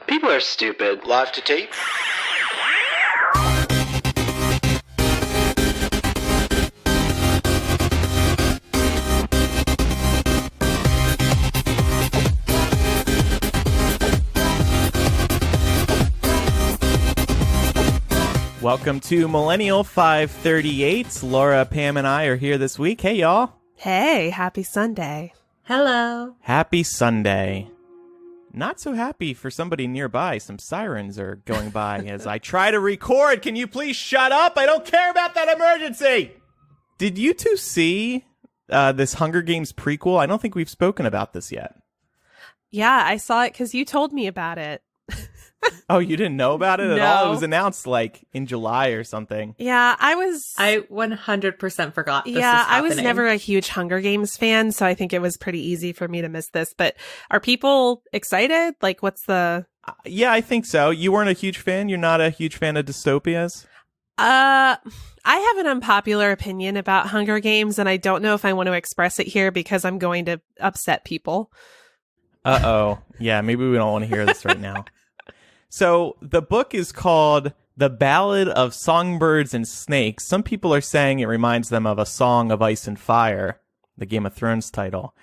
People are stupid. Live to tape. Welcome to Millennial 538. Laura, Pam, and I are here this week. Hey, y'all. Hey, happy Sunday. Hello. Happy Sunday. Not so happy for somebody nearby. Some sirens are going by as I try to record. Can you please shut up? I don't care about that emergency. Did you two see this Hunger Games prequel? I don't think we've spoken about this yet. Yeah, I saw it because you told me about it. Oh, you didn't know about it at No. all? It was announced like in July or something. Yeah, I 100% forgot this was I was happening. never a huge Hunger Games fan, so I think it was pretty easy for me to miss this. But are people excited? Like, what's the... Yeah, I think so. You weren't a huge fan? You're not a huge fan of dystopias? I have an unpopular opinion about Hunger Games, and I don't know if I want to express it here because I'm going to upset people. Uh-oh. Yeah, maybe we don't want to hear this right now. So the book is called The Ballad of Songbirds and Snakes. Some people are saying it reminds them of A Song of Ice and Fire, the Game of Thrones title.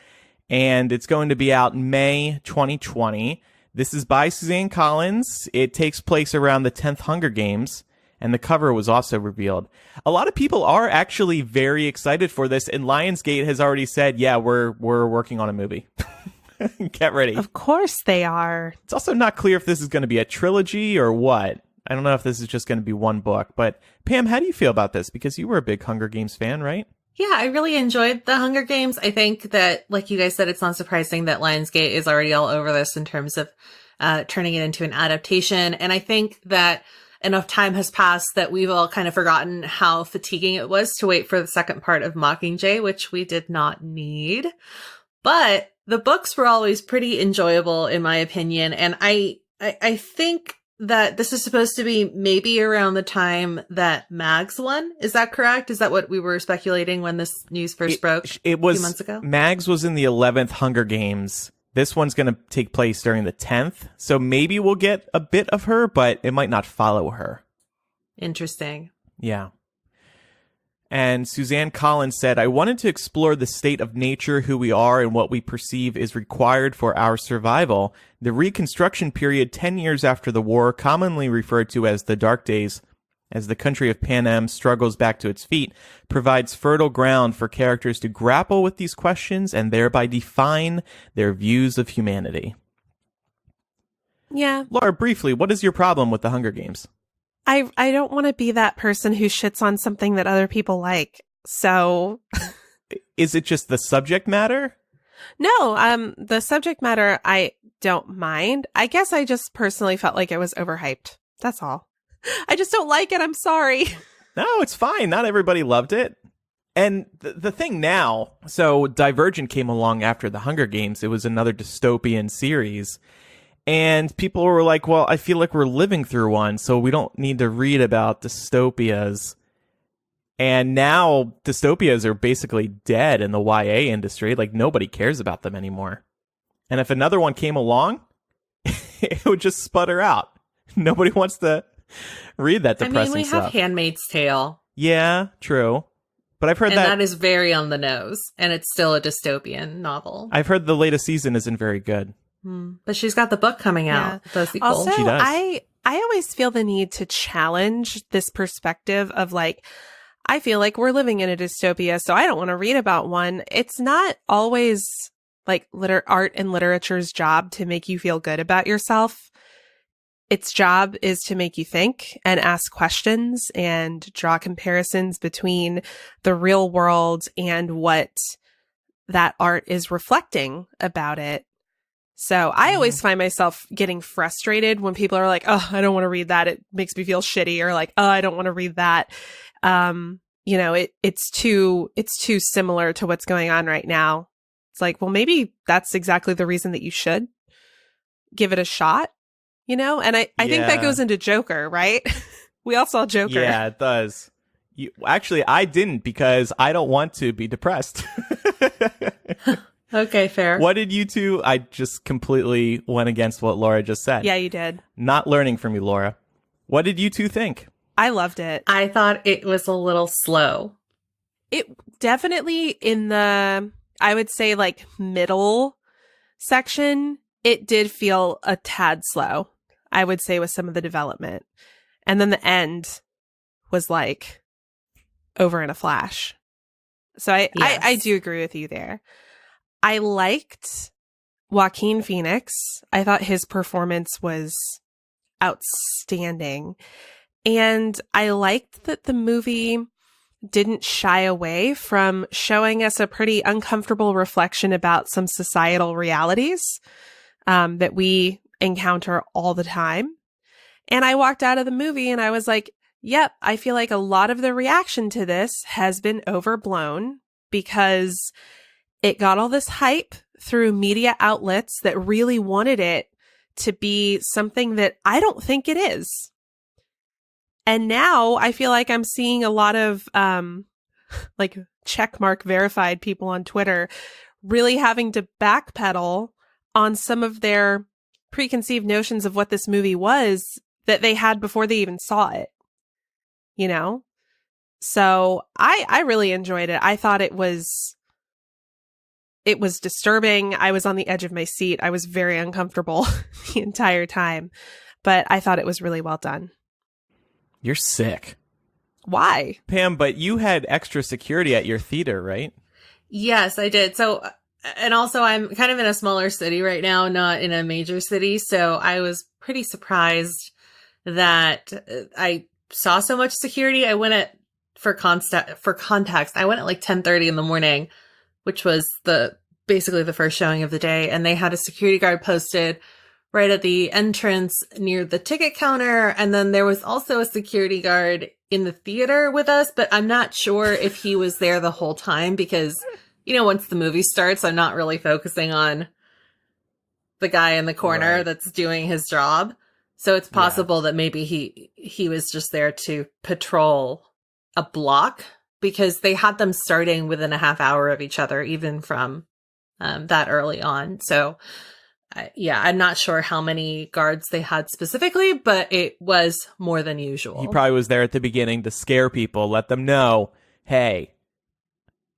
And it's going to be out May 2020. This is by Suzanne Collins. It takes place around the 10th Hunger Games, and the cover was also revealed. A lot of people are actually very excited for this, and Lionsgate has already said, yeah, we're working on a movie. Get ready. Of course they are. It's also not clear if this is going to be a trilogy or what. I don't know if this is just going to be one book. But Pam, how do you feel about this? Because you were a big Hunger Games fan, right? Yeah, I really enjoyed the Hunger Games. I think that, like you guys said, it's not surprising that Lionsgate is already all over this in terms of turning it into an adaptation. And I think that enough time has passed that we've all kind of forgotten how fatiguing it was to wait for the second part of Mockingjay, which we did not need. But the books were always pretty enjoyable, in my opinion. And I think that this is supposed to be maybe around the time that Mags won. Is that correct? Is that what we were speculating when this news first broke it was, a few months ago? Mags was in the 11th Hunger Games. This one's going to take place during the 10th. So maybe we'll get a bit of her, but it might not follow her. Interesting. Yeah. And Suzanne Collins said, I wanted to explore the state of nature, who we are, and what we perceive is required for our survival. The Reconstruction period, 10 years after the war, commonly referred to as the Dark Days, as the country of Panem struggles back to its feet, provides fertile ground for characters to grapple with these questions and thereby define their views of humanity. Yeah. Laura, briefly, what is your problem with the Hunger Games? I don't want to be that person who shits on something that other people like. So Is it just the subject matter? no, the subject matter I don't mind. I guess I just personally felt like it was overhyped. That's all. I just don't like it. I'm sorry. No, it's fine. Not everybody loved it. And the thing now, so Divergent came along after the Hunger Games. It was another dystopian series. And people were like, well, I feel like we're living through one, so we don't need to read about dystopias. And now dystopias are basically dead in the YA industry. Like, nobody cares about them anymore. And if another one came along, it would just sputter out. Nobody wants to read that depressing stuff. I mean, we have Handmaid's Tale. Yeah, true. But I've heard And that is very on the nose. And it's still a dystopian novel. I've heard the latest season isn't very good. But she's got the book coming out. The sequel. Also, She does. I always feel the need to challenge this perspective of like, I feel like we're living in a dystopia, so I don't want to read about one. It's not always like art and literature's job to make you feel good about yourself. Its job is to make you think and ask questions and draw comparisons between the real world and what that art is reflecting about it. So I always find myself getting frustrated when people are like, oh, I don't want to read that. It makes me feel shitty. Or like, oh, I don't want to read that. You know, it's too similar to what's going on right now. It's like, well, maybe that's exactly the reason that you should give it a shot, you know? And I think that goes into Joker, right? We all saw Joker. Yeah, it does. Actually, I didn't because I don't want to be depressed. Okay, fair. What did you two? I just completely went against what Laura just said. Yeah, you did. Not learning from you, Laura. What did you two think? I loved it. I thought it was a little slow. It definitely in the, I would say like middle section, it did feel a tad slow, I would say, with some of the development. And then the end was like over in a flash. So I do agree with you there. I liked Joaquin Phoenix. I thought his performance was outstanding. And I liked that the movie didn't shy away from showing us a pretty uncomfortable reflection about some societal realities that we encounter all the time. And I walked out of the movie and I was like, yep, I feel like a lot of the reaction to this has been overblown because it got all this hype through media outlets that really wanted it to be something that I don't think it is. And now I feel like I'm seeing a lot of like checkmark verified people on Twitter really having to backpedal on some of their preconceived notions of what this movie was that they had before they even saw it. You know? So I really enjoyed it. I thought it was disturbing. I was on the edge of my seat. I was very uncomfortable the entire time, but I thought it was really well done. You're sick. Why? Pam, but you had extra security at your theater, right? Yes, I did. So, and also I'm kind of in a smaller city right now, not in a major city. So I was pretty surprised that I saw so much security. I went for context, I went at like 10:30 in the morning, which was basically the first showing of the day. And they had a security guard posted right at the entrance near the ticket counter. And then there was also a security guard in the theater with us, but I'm not sure if he was there the whole time because, you know, once the movie starts, I'm not really focusing on the guy in the corner that's doing his job. So it's possible that maybe he was just there to patrol a block because they had them starting within a half hour of each other, even from that early on. So I'm not sure how many guards they had specifically, but it was more than usual. He probably was there at the beginning to scare people, let them know, hey,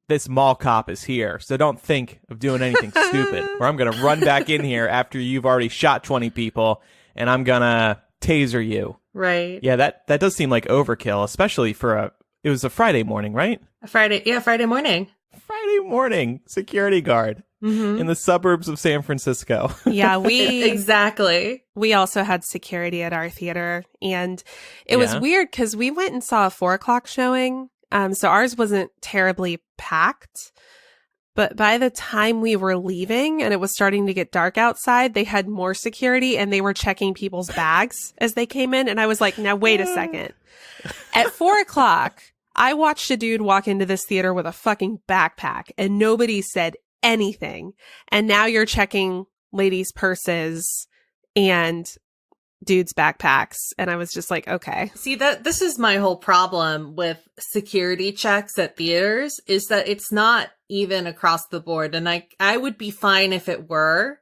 this mall cop is here, so don't think of doing anything stupid, or I'm going to run back in here after you've already shot 20 people, and I'm going to taser you. Right. Yeah, that does seem like overkill, especially for it was a Friday morning, right? Friday morning. Friday morning security guard. Mm-hmm. In the suburbs of San Francisco. Yeah, exactly. We also had security at our theater, and it was weird because we went and saw a 4:00 showing. So ours wasn't terribly packed, but by the time we were leaving and it was starting to get dark outside, they had more security and they were checking people's bags as they came in. And I was like, now wait a second. At 4:00, I watched a dude walk into this theater with a fucking backpack and nobody said anything. And now you're checking ladies' purses and dudes' backpacks. And I was just like, okay. See, this is my whole problem with security checks at theaters is that it's not even across the board. And I would be fine if it were,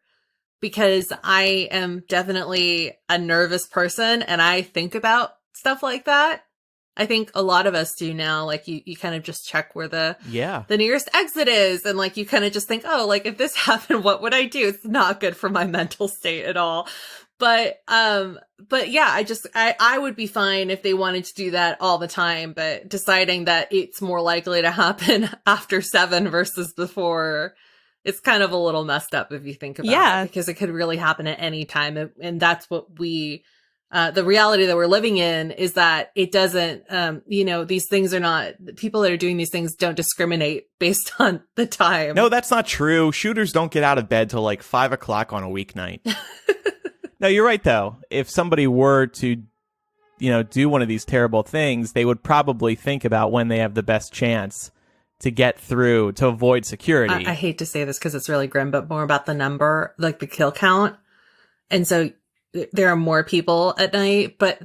because I am definitely a nervous person and I think about stuff like that. I think a lot of us do now. Like you kind of just check where the nearest exit is. And like, you kind of just think, oh, like if this happened, what would I do? It's not good for my mental state at all. But yeah, I would be fine if they wanted to do that all the time, but deciding that it's more likely to happen after 7 versus before, it's kind of a little messed up if you think about it, because it could really happen at any time. And that's what the reality that we're living in is that it doesn't, these things are not, people that are doing these things don't discriminate based on the time. No, that's not true. Shooters don't get out of bed till like 5:00 on a weeknight. No, you're right, though. If somebody were to, do one of these terrible things, they would probably think about when they have the best chance to get through, to avoid security. I hate to say this because it's really grim, but more about the number, like the kill count. And so there are more people at night, but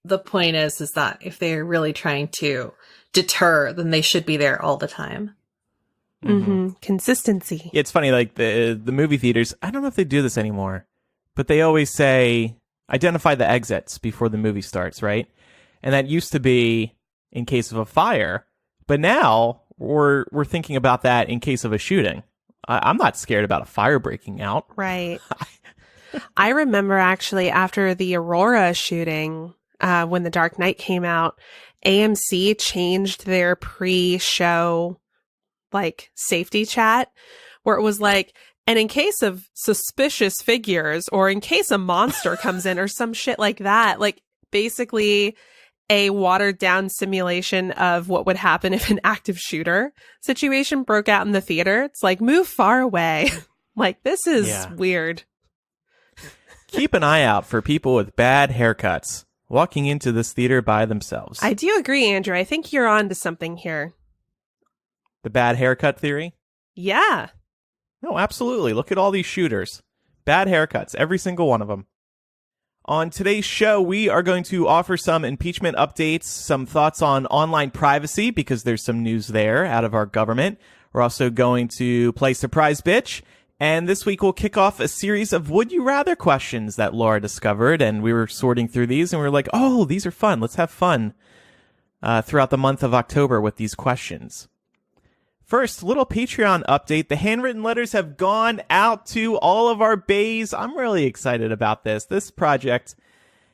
the point is that if they're really trying to deter, then they should be there all the time. Consistency. It's funny, like the movie theaters, I don't know if they do this anymore, but they always say, identify the exits before the movie starts, right? And that used to be in case of a fire, but now we're thinking about that in case of a shooting. I'm not scared about a fire breaking out. Right. I remember actually after the Aurora shooting, when The Dark Knight came out, AMC changed their pre-show like safety chat where it was like, and in case of suspicious figures or in case a monster comes in or some shit like that, like basically a watered down simulation of what would happen if an active shooter situation broke out in the theater. It's like, move far away. Like, this is weird. Keep an eye out for people with bad haircuts walking into this theater by themselves. I do agree, Andrew. I think you're on to something here. The bad haircut theory? Yeah. No, absolutely. Look at all these shooters. Bad haircuts, every single one of them. On today's show, we are going to offer some impeachment updates, some thoughts on online privacy, because there's some news there out of our government. We're also going to play Surprise Bitch. And this week, we'll kick off a series of Would You Rather questions that Laura discovered. And we were sorting through these, and we were like, oh, these are fun. Let's have fun throughout the month of October with these questions. First, little Patreon update. The handwritten letters have gone out to all of our bays. I'm really excited about this. This project,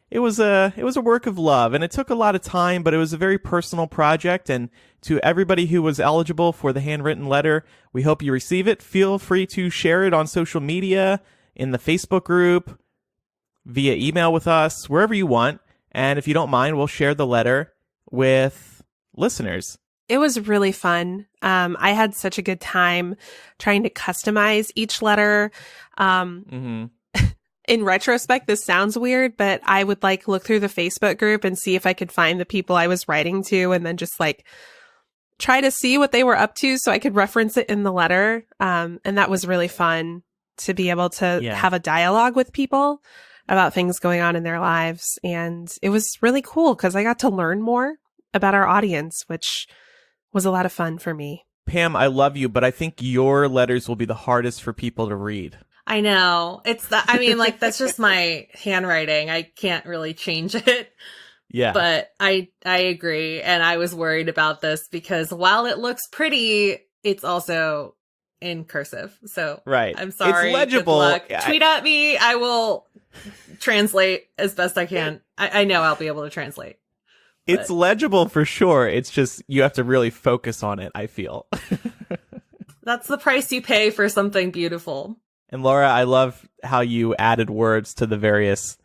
it was a work of love, and it took a lot of time, but it was a very personal project. And to everybody who was eligible for the handwritten letter, we hope you receive it. Feel free to share it on social media, in the Facebook group, via email with us, wherever you want. And if you don't mind, we'll share the letter with listeners. It was really fun. I had such a good time trying to customize each letter. In retrospect, this sounds weird, but I would like look through the Facebook group and see if I could find the people I was writing to and then just like try to see what they were up to so I could reference it in the letter. And that was really fun to be able to have a dialogue with people about things going on in their lives. And it was really cool because I got to learn more about our audience, which was a lot of fun for me. Pam, I love you, but I think your letters will be the hardest for people to read. I know. That's just my handwriting. I can't really change it. Yeah. But I agree. And I was worried about this because while it looks pretty, it's also in cursive. So right. I'm sorry. It's legible. Good luck. Tweet at me. I will translate as best I can. I know I'll be able to translate. It's legible for sure. It's just you have to really focus on it, I feel. That's the price you pay for something beautiful. And Laura, I love how you added words to the various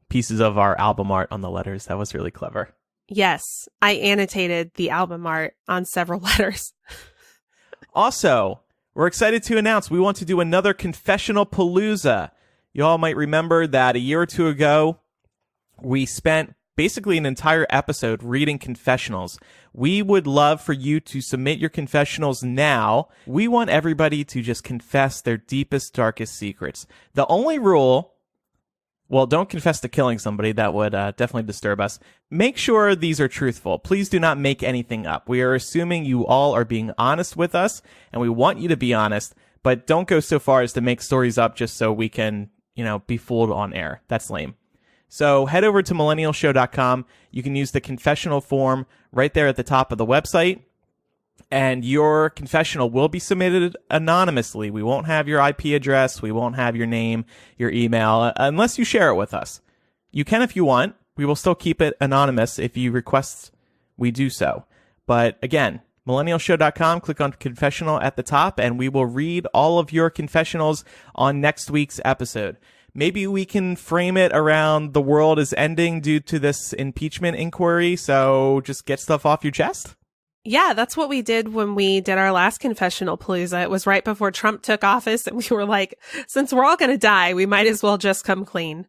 pieces of our album art on the letters. That was really clever. Yes, I annotated the album art on several letters. Also, we're excited to announce we want to do another Confessional Palooza. You all might remember that a year or two ago, we spent basically an entire episode reading confessionals. We would love for you to submit your confessionals now. We want everybody to just confess their deepest, darkest secrets. The only rule, well, don't confess to killing somebody. That would definitely disturb us. Make sure these are truthful. Please do not make anything up. We are assuming you all are being honest with us, and we want you to be honest, but don't go so far as to make stories up just so we can, be fooled on air. That's lame. So head over to millennialshow.com. You can use the confessional form right there at the top of the website, and your confessional will be submitted anonymously. We won't have your IP address. We won't have your name, your email, unless you share it with us. You can if you want. We will still keep it anonymous if you request we do so. But again, millennialshow.com, click on confessional at the top, and we will read all of your confessionals on next week's episode. Maybe we can frame it around the world is ending due to this impeachment inquiry, so just get stuff off your chest? Yeah, that's what we did when we did our last Confessional Palooza. It was right before Trump took office, and we were like, since we're all going to die, we might as well just come clean.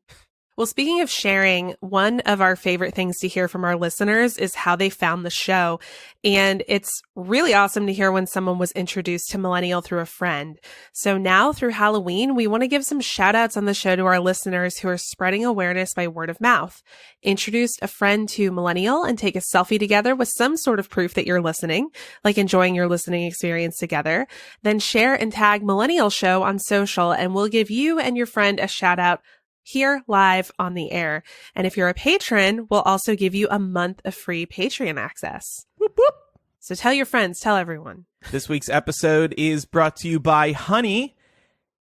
Well, speaking of sharing, one of our favorite things to hear from our listeners is how they found the show. And it's really awesome to hear when someone was introduced to Millennial through a friend. So now through Halloween, we want to give some shout outs on the show to our listeners who are spreading awareness by word of mouth. Introduce a friend to Millennial and take a selfie together with some sort of proof that you're listening, like enjoying your listening experience together. Then share and tag Millennial Show on social, and we'll give you and your friend a shout out here live on the air. And if you're a patron, we'll also give you a month of free Patreon access. Whoop, whoop. So tell your friends, tell everyone. This week's episode is brought to you by Honey.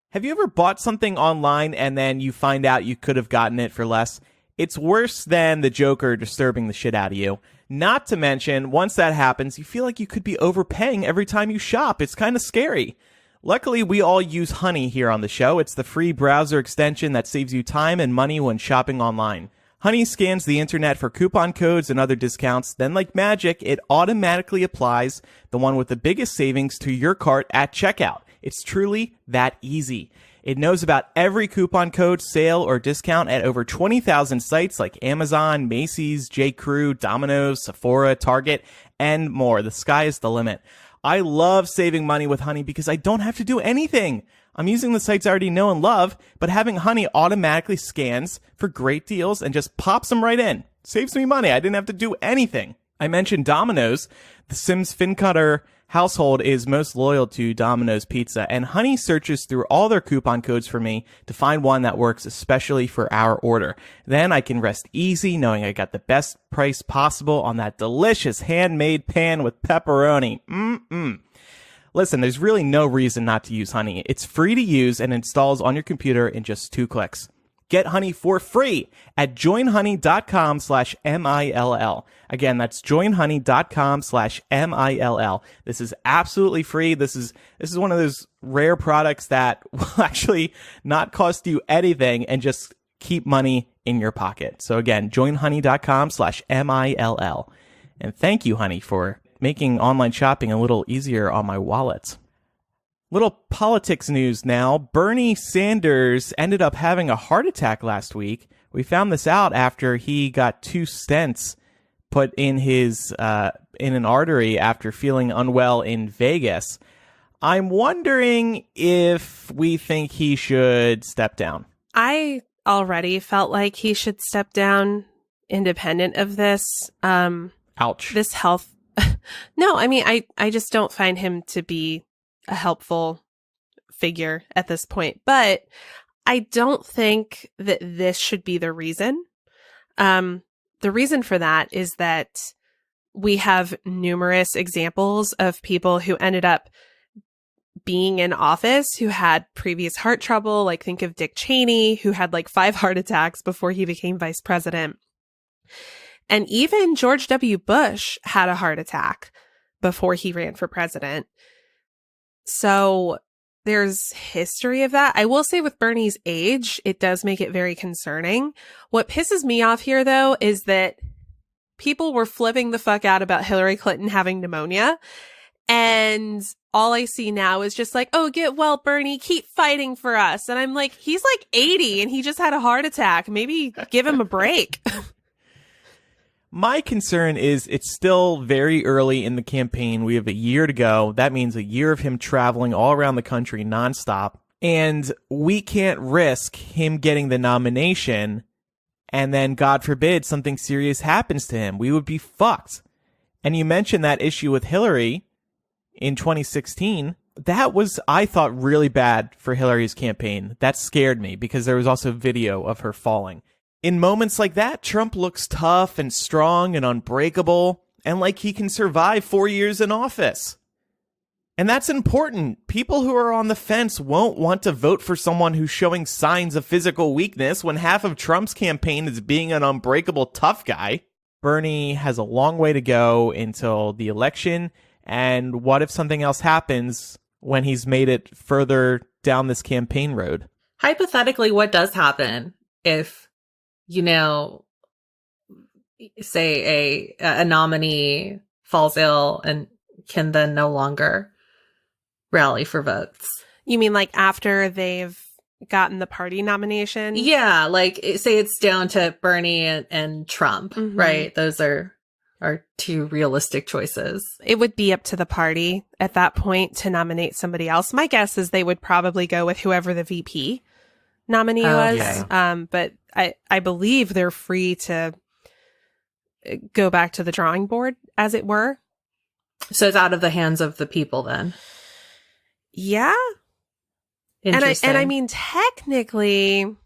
Have you ever bought something online and then you find out you could have gotten it for less? It's worse than the Joker disturbing the shit out of you. Not to mention, once that happens, you feel like you could be overpaying every time you shop. It's kind of scary. Luckily, we all use Honey here on the show. It's the free browser extension that saves you time and money when shopping online. Honey scans the internet for coupon codes and other discounts. Then, like magic, it automatically applies the one with the biggest savings to your cart at checkout. It's truly that easy. It knows about every coupon code, sale, or discount at over 20,000 sites like Amazon, Macy's, J.Crew, Domino's, Sephora, Target, and more. The sky is the limit. I love saving money with Honey because I don't have to do anything. I'm using the sites I already know and love, but having Honey automatically scans for great deals and just pops them right in. Saves me money. I didn't have to do anything. I mentioned Domino's. The Sims Fincutter household is most loyal to Domino's Pizza, and Honey searches through all their coupon codes for me to find one that works especially for our order. Then I can rest easy knowing I got the best price possible on that delicious handmade pan with pepperoni. Listen, there's really no reason not to use Honey. It's free to use and installs on your computer in just 2 clicks. Get Honey for free at joinhoney.com/MILL. Again, that's joinhoney.com/MILL. This is absolutely free. This is one of those rare products that will actually not cost you anything and just keep money in your pocket. So again, joinhoney.com/MILL. And thank you, Honey, for making online shopping a little easier on my wallet. Little politics news now. Bernie Sanders ended up having a heart attack last week. We found this out after he got 2 stents put in his in an artery after feeling unwell in Vegas. I'm wondering if we think he should step down. I already felt like he should step down independent of this. Ouch. This health. No, I mean, I just don't find him to be a helpful figure at this point, but I don't think that this should be the reason. The reason for that is that we have numerous examples of people who ended up being in office who had previous heart trouble. Like think of Dick Cheney, who had like 5 heart attacks before he became vice president. And even George W. Bush had a heart attack before he ran for president. So there's history of that. I will say with Bernie's age, it does make it very concerning. What pisses me off here, though, is that people were flipping the fuck out about Hillary Clinton having pneumonia. And all I see now is just like, oh, get well, Bernie, keep fighting for us. And I'm like, he's like 80 and he just had a heart attack. Maybe give him a break. My concern is it's still very early in the campaign. We have a year to go. That means a year of him traveling all around the country nonstop. And we can't risk him getting the nomination and then, God forbid, something serious happens to him. We would be fucked. And you mentioned that issue with Hillary in 2016. That was, I thought, really bad for Hillary's campaign. That scared me because there was also video of her falling. In moments like that, Trump looks tough and strong and unbreakable and like he can survive 4 years in office. And that's important. People who are on the fence won't want to vote for someone who's showing signs of physical weakness when half of Trump's campaign is being an unbreakable tough guy. Bernie has a long way to go until the election. And what if something else happens when he's made it further down this campaign road? Hypothetically, what does happen if, you know, say a nominee falls ill and can then no longer rally for votes? You mean like after they've gotten the party nomination. Yeah, like say it's down to Bernie and Trump, right? Those are two realistic choices. It would be up to the party at that point to nominate somebody else. My guess is they would probably go with whoever the VP nominee was. Yeah. But I believe they're free to go back to the drawing board, as it were. So it's out of the hands of the people then. Yeah. Interesting. And I mean, technically,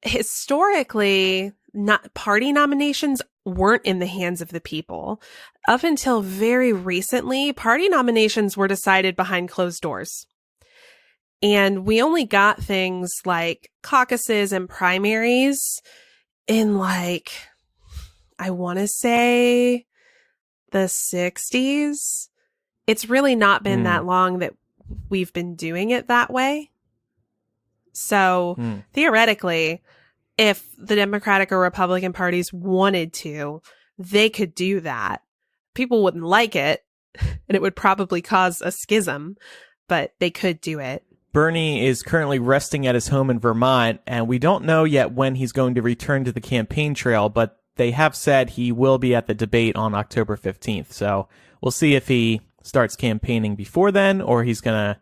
historically, not party nominations weren't in the hands of the people. Up until very recently, party nominations were decided behind closed doors. And we only got things like caucuses and primaries in like, I want to say the 60s. It's really not been that long that we've been doing it that way. So theoretically, if the Democratic or Republican parties wanted to, they could do that. People wouldn't like it, and it would probably cause a schism, but they could do it. Bernie is currently resting at his home in Vermont, and we don't know yet when he's going to return to the campaign trail, but they have said he will be at the debate on October 15th. So we'll see if he starts campaigning before then, or he's going to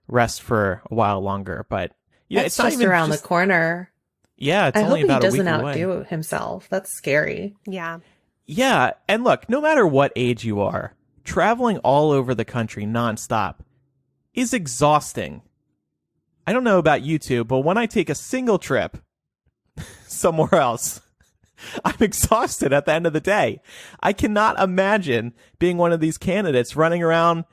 rest for a while longer. But yeah, it's not just around the corner. Yeah, it's I only hope about he a week doesn't away. outdo himself. That's scary. Yeah. Yeah, and look, no matter what age you are, traveling all over the country nonstop is exhausting. I don't know about you two, but when I take a single trip somewhere else, I'm exhausted at the end of the day. I cannot imagine being one of these candidates running around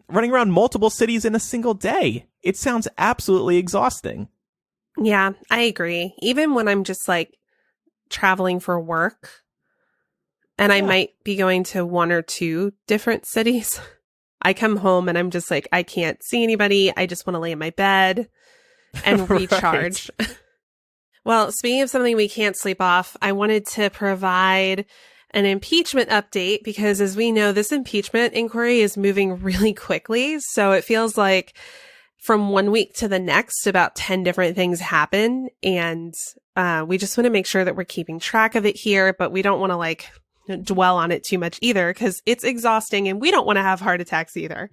multiple cities in a single day. It sounds absolutely exhausting. Yeah, I agree. Even when I'm just like traveling for work and I might be going to one or two different cities, I come home and I'm just like, I can't see anybody. I just want to lay in my bed and recharge. Well, speaking of something we can't sleep off, I wanted to provide an impeachment update because, as we know, this impeachment inquiry is moving really quickly. So it feels like from one week to the next, about 10 different things happen. And we just want to make sure that we're keeping track of it here, but we don't want to like dwell on it too much either because it's exhausting and we don't want to have heart attacks either.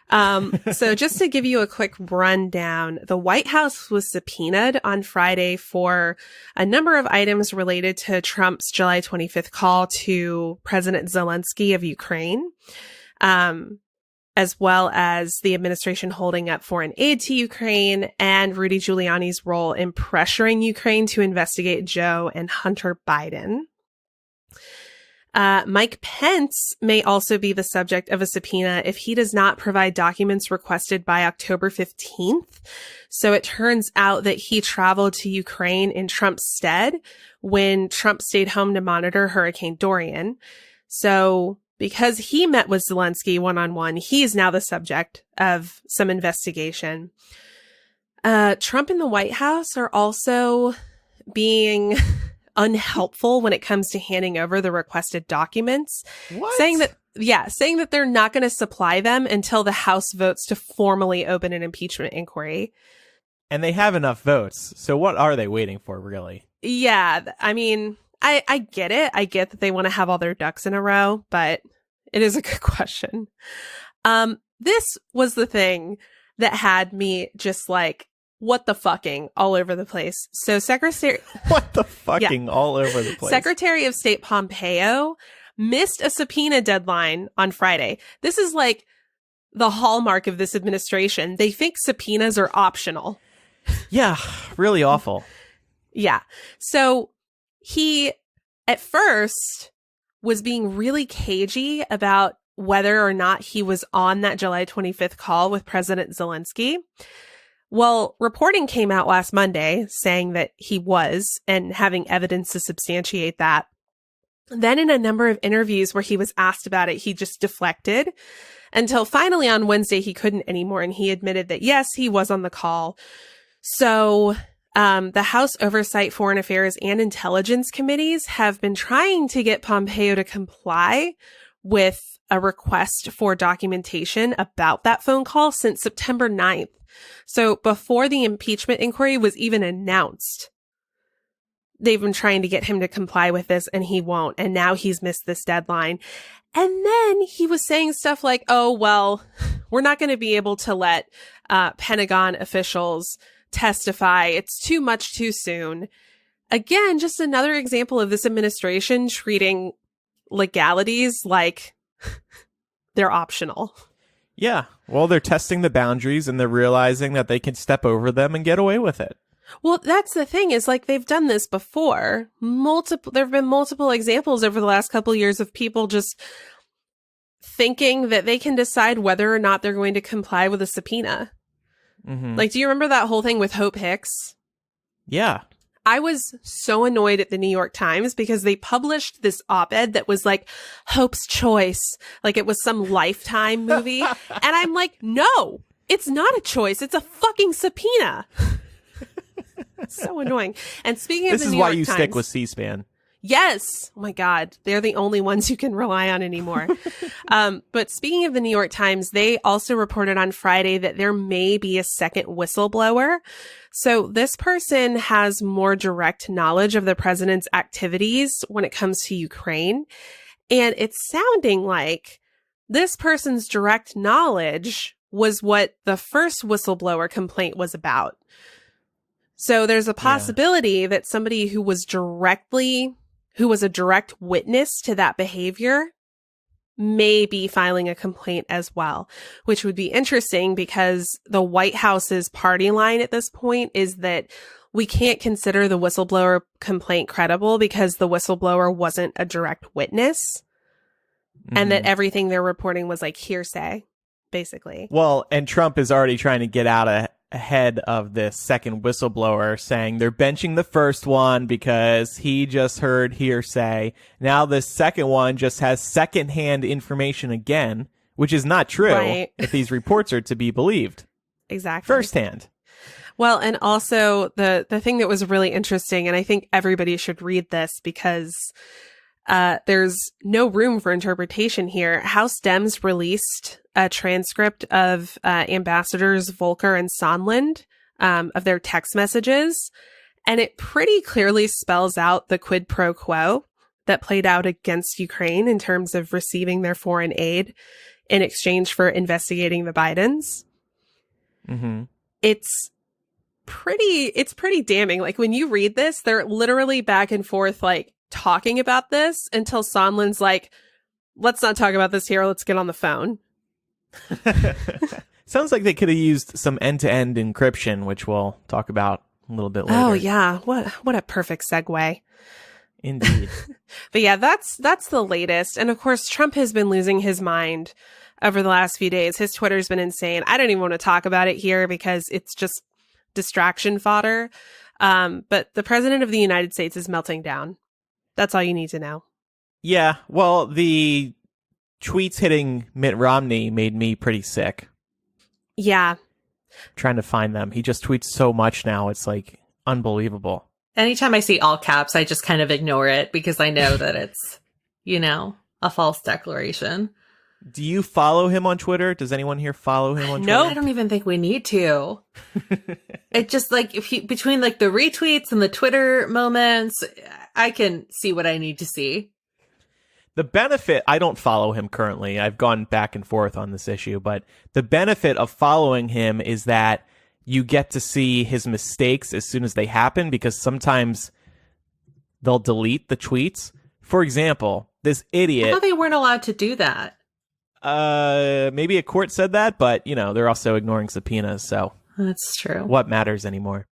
So just to give you a quick rundown, the White House was subpoenaed on Friday for a number of items related to Trump's July 25th call to President Zelensky of Ukraine, as well as the administration holding up foreign aid to Ukraine and Rudy Giuliani's role in pressuring Ukraine to investigate Joe and Hunter Biden. Mike Pence may also be the subject of a subpoena if he does not provide documents requested by October 15th. So it turns out that he traveled to Ukraine in Trump's stead when Trump stayed home to monitor Hurricane Dorian. So because he met with Zelensky one-on-one, he is now the subject of some investigation. Trump and the White House are also being unhelpful when it comes to handing over the requested documents. What? Saying that they're not going to supply them until the House votes to formally open an impeachment inquiry. And they have enough votes. So what are they waiting for, really? Yeah, I mean, I get it. I get that they want to have all their ducks in a row, but it is a good question. This was the thing that had me just like, what the fucking all over the place. So What the fucking all over the place? Secretary of State Pompeo missed a subpoena deadline on Friday. This is like the hallmark of this administration. They think subpoenas are optional. Yeah, really awful. Yeah. So he, at first, was being really cagey about whether or not he was on that July 25th call with President Zelensky. Well, reporting came out last Monday saying that he was and having evidence to substantiate that. Then in a number of interviews where he was asked about it, he just deflected until finally on Wednesday he couldn't anymore. And he admitted that, yes, he was on the call. So the House Oversight, Foreign Affairs, and Intelligence Committees have been trying to get Pompeo to comply with a request for documentation about that phone call since September 9th. So before the impeachment inquiry was even announced, they've been trying to get him to comply with this, and he won't. And now he's missed this deadline. And then he was saying stuff like, oh, well, we're not going to be able to let Pentagon officials testify. It's too much too soon. Again, just another example of this administration treating legalities like they're optional. Yeah. Well, they're testing the boundaries and they're realizing that they can step over them and get away with it. Well, that's the thing is like they've done this before. There have been multiple examples over the last couple of years of people just thinking that they can decide whether or not they're going to comply with a subpoena. Mm-hmm. Like, do you remember that whole thing with Hope Hicks? Yeah. I was so annoyed at the New York Times because they published this op-ed that was like Hope's Choice. Like it was some Lifetime movie. And I'm like, no, it's not a choice. It's a fucking subpoena. So annoying. And speaking of this the is New why York you Times, stick with C-SPAN. Yes. Oh my God. They're the only ones you can rely on anymore. But speaking of the New York Times, they also reported on Friday that there may be a second whistleblower. So this person has more direct knowledge of the president's activities when it comes to Ukraine. And it's sounding like this person's direct knowledge was what the first whistleblower complaint was about. So there's a possibility that somebody who was a direct witness to that behavior may be filing a complaint as well, which would be interesting because the White House's party line at this point is that we can't consider the whistleblower complaint credible because the whistleblower wasn't a direct witness and that everything they're reporting was like hearsay, basically. Well, and Trump is already trying to get out ahead of this second whistleblower, saying they're benching the first one because he just heard hearsay. Now the second one just has secondhand information again, which is not true if these reports are to be believed. Exactly. Firsthand. Well, and also the thing that was really interesting, and I think everybody should read this because there's no room for interpretation here. House Dems released a transcript of Ambassadors Volker and Sondland of their text messages, and it pretty clearly spells out the quid pro quo that played out against Ukraine in terms of receiving their foreign aid in exchange for investigating the Bidens. Mm-hmm. It's pretty damning. Like when you read this, they're literally back and forth, like talking about this until Sondland's like, let's not talk about this here. Let's get on the phone. Sounds like they could have used some end-to-end encryption, which we'll talk about a little bit later. Oh yeah, what a perfect segue. Indeed. But yeah, that's the latest. And of course, Trump has been losing his mind over the last few days. His Twitter's been insane. I don't even want to talk about it here because it's just distraction fodder. But the president of the United States is melting down. That's all you need to know. Yeah, well, the tweets hitting Mitt Romney made me pretty sick. Yeah. Trying to find them. He just tweets so much now. It's like unbelievable. Anytime I see all caps, I just kind of ignore it because I know that it's, a false declaration. Do you follow him on Twitter? Does anyone here follow him on Twitter? No, I don't even think we need to. It just like between like the retweets and the Twitter moments, I can see what I need to see. The benefit, I don't follow him currently. I've gone back and forth on this issue, but the benefit of following him is that you get to see his mistakes as soon as they happen because sometimes they'll delete the tweets. For example, this idiot. I thought they weren't allowed to do that. Maybe a court said that, but they're also ignoring subpoenas, so that's true. What matters anymore?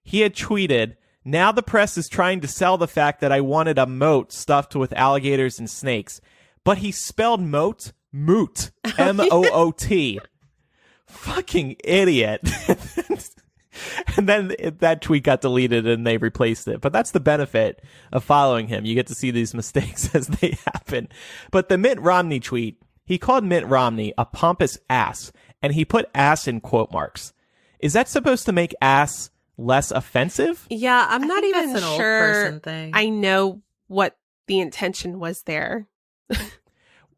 He had tweeted, "Now the press is trying to sell the fact that I wanted a moat stuffed with alligators and snakes, but he spelled moat moot, M-O-O-T. Fucking idiot." And then that tweet got deleted and they replaced it. But that's the benefit of following him. You get to see these mistakes as they happen. But the Mitt Romney tweet, he called Mitt Romney a pompous ass, and he put ass in quote marks. Is that supposed to make ass less offensive? Yeah, I'm not even that's an sure old person thing. I know what the intention was there.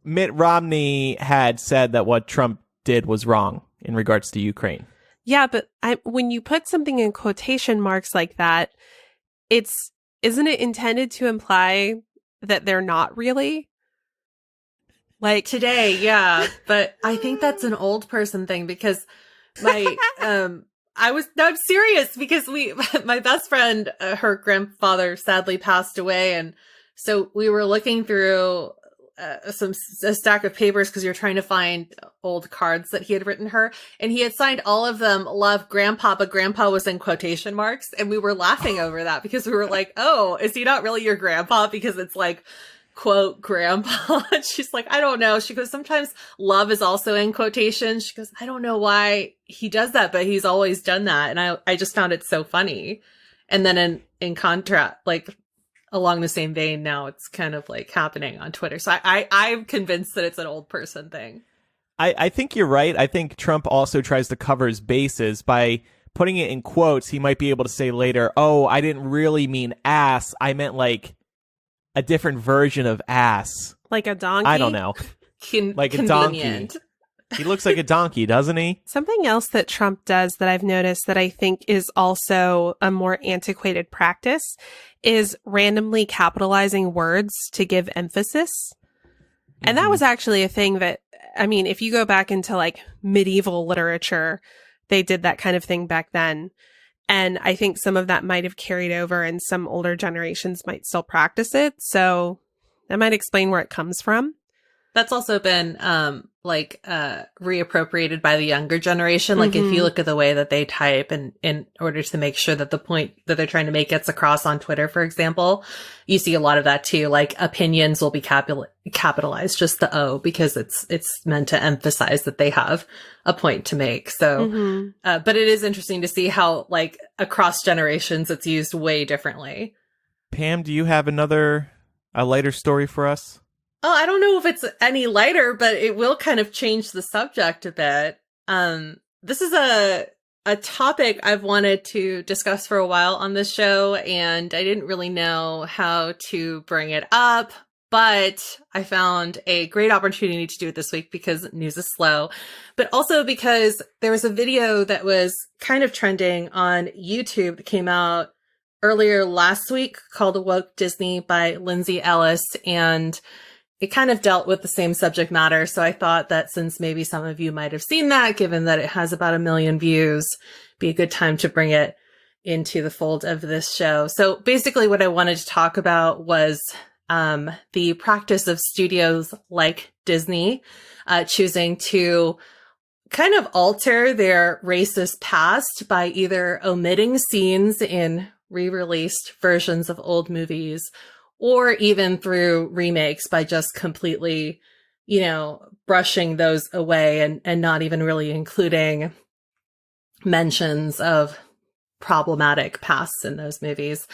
Mitt Romney had said that what Trump did was wrong in regards to Ukraine. Yeah, but when you put something in quotation marks like that, isn't it intended to imply that they're not really? Like Today, yeah, but I think that's an old person thing because my I'm serious because my best friend, her grandfather sadly passed away, and so we were looking through a stack of papers because you're trying to find old cards that he had written her, and he had signed all of them "Love Grandpa," but Grandpa was in quotation marks, and we were laughing over that because we were like, "Oh, is he not really your grandpa?" Because it's like, quote, grandpa. And she's like, I don't know. She goes, sometimes love is also in quotation. She goes, I don't know why he does that, but he's always done that. And I just found it so funny. And then in contrast, like along the same vein, now it's kind of like happening on Twitter. So I'm convinced that it's an old person thing. I think you're right. I think Trump also tries to cover his bases by putting it in quotes. He might be able to say later, oh, I didn't really mean ass. I meant like a different version of ass. Like a donkey? I don't know. Like a donkey. He looks like a donkey, doesn't he? Something else that Trump does that I've noticed that I think is also a more antiquated practice is randomly capitalizing words to give emphasis. And that was actually a thing that, I mean, if you go back into like medieval literature, they did that kind of thing back then. And I think some of that might have carried over and some older generations might still practice it. So that might explain where it comes from. That's also been reappropriated by the younger generation. Like if you look at the way that they type and in order to make sure that the point that they're trying to make gets across on Twitter, for example, you see a lot of that too. Like opinions will be capitalized, just the O, because it's meant to emphasize that they have a point to make. So, but it is interesting to see how like across generations it's used way differently. Pam, do you have a lighter story for us? Oh, I don't know if it's any lighter, but it will kind of change the subject a bit. This is a topic I've wanted to discuss for a while on this show, and I didn't really know how to bring it up, but I found a great opportunity to do it this week because news is slow, but also because there was a video that was kind of trending on YouTube that came out earlier last week called Woke Disney by Lindsay Ellis, and it kind of dealt with the same subject matter. So I thought that since maybe some of you might have seen that, given that it has about 1 million views, be a good time to bring it into the fold of this show. So basically what I wanted to talk about was the practice of studios like Disney choosing to kind of alter their racist past by either omitting scenes in re-released versions of old movies, or even through remakes by just completely, brushing those away and not even really including mentions of problematic pasts in those movies.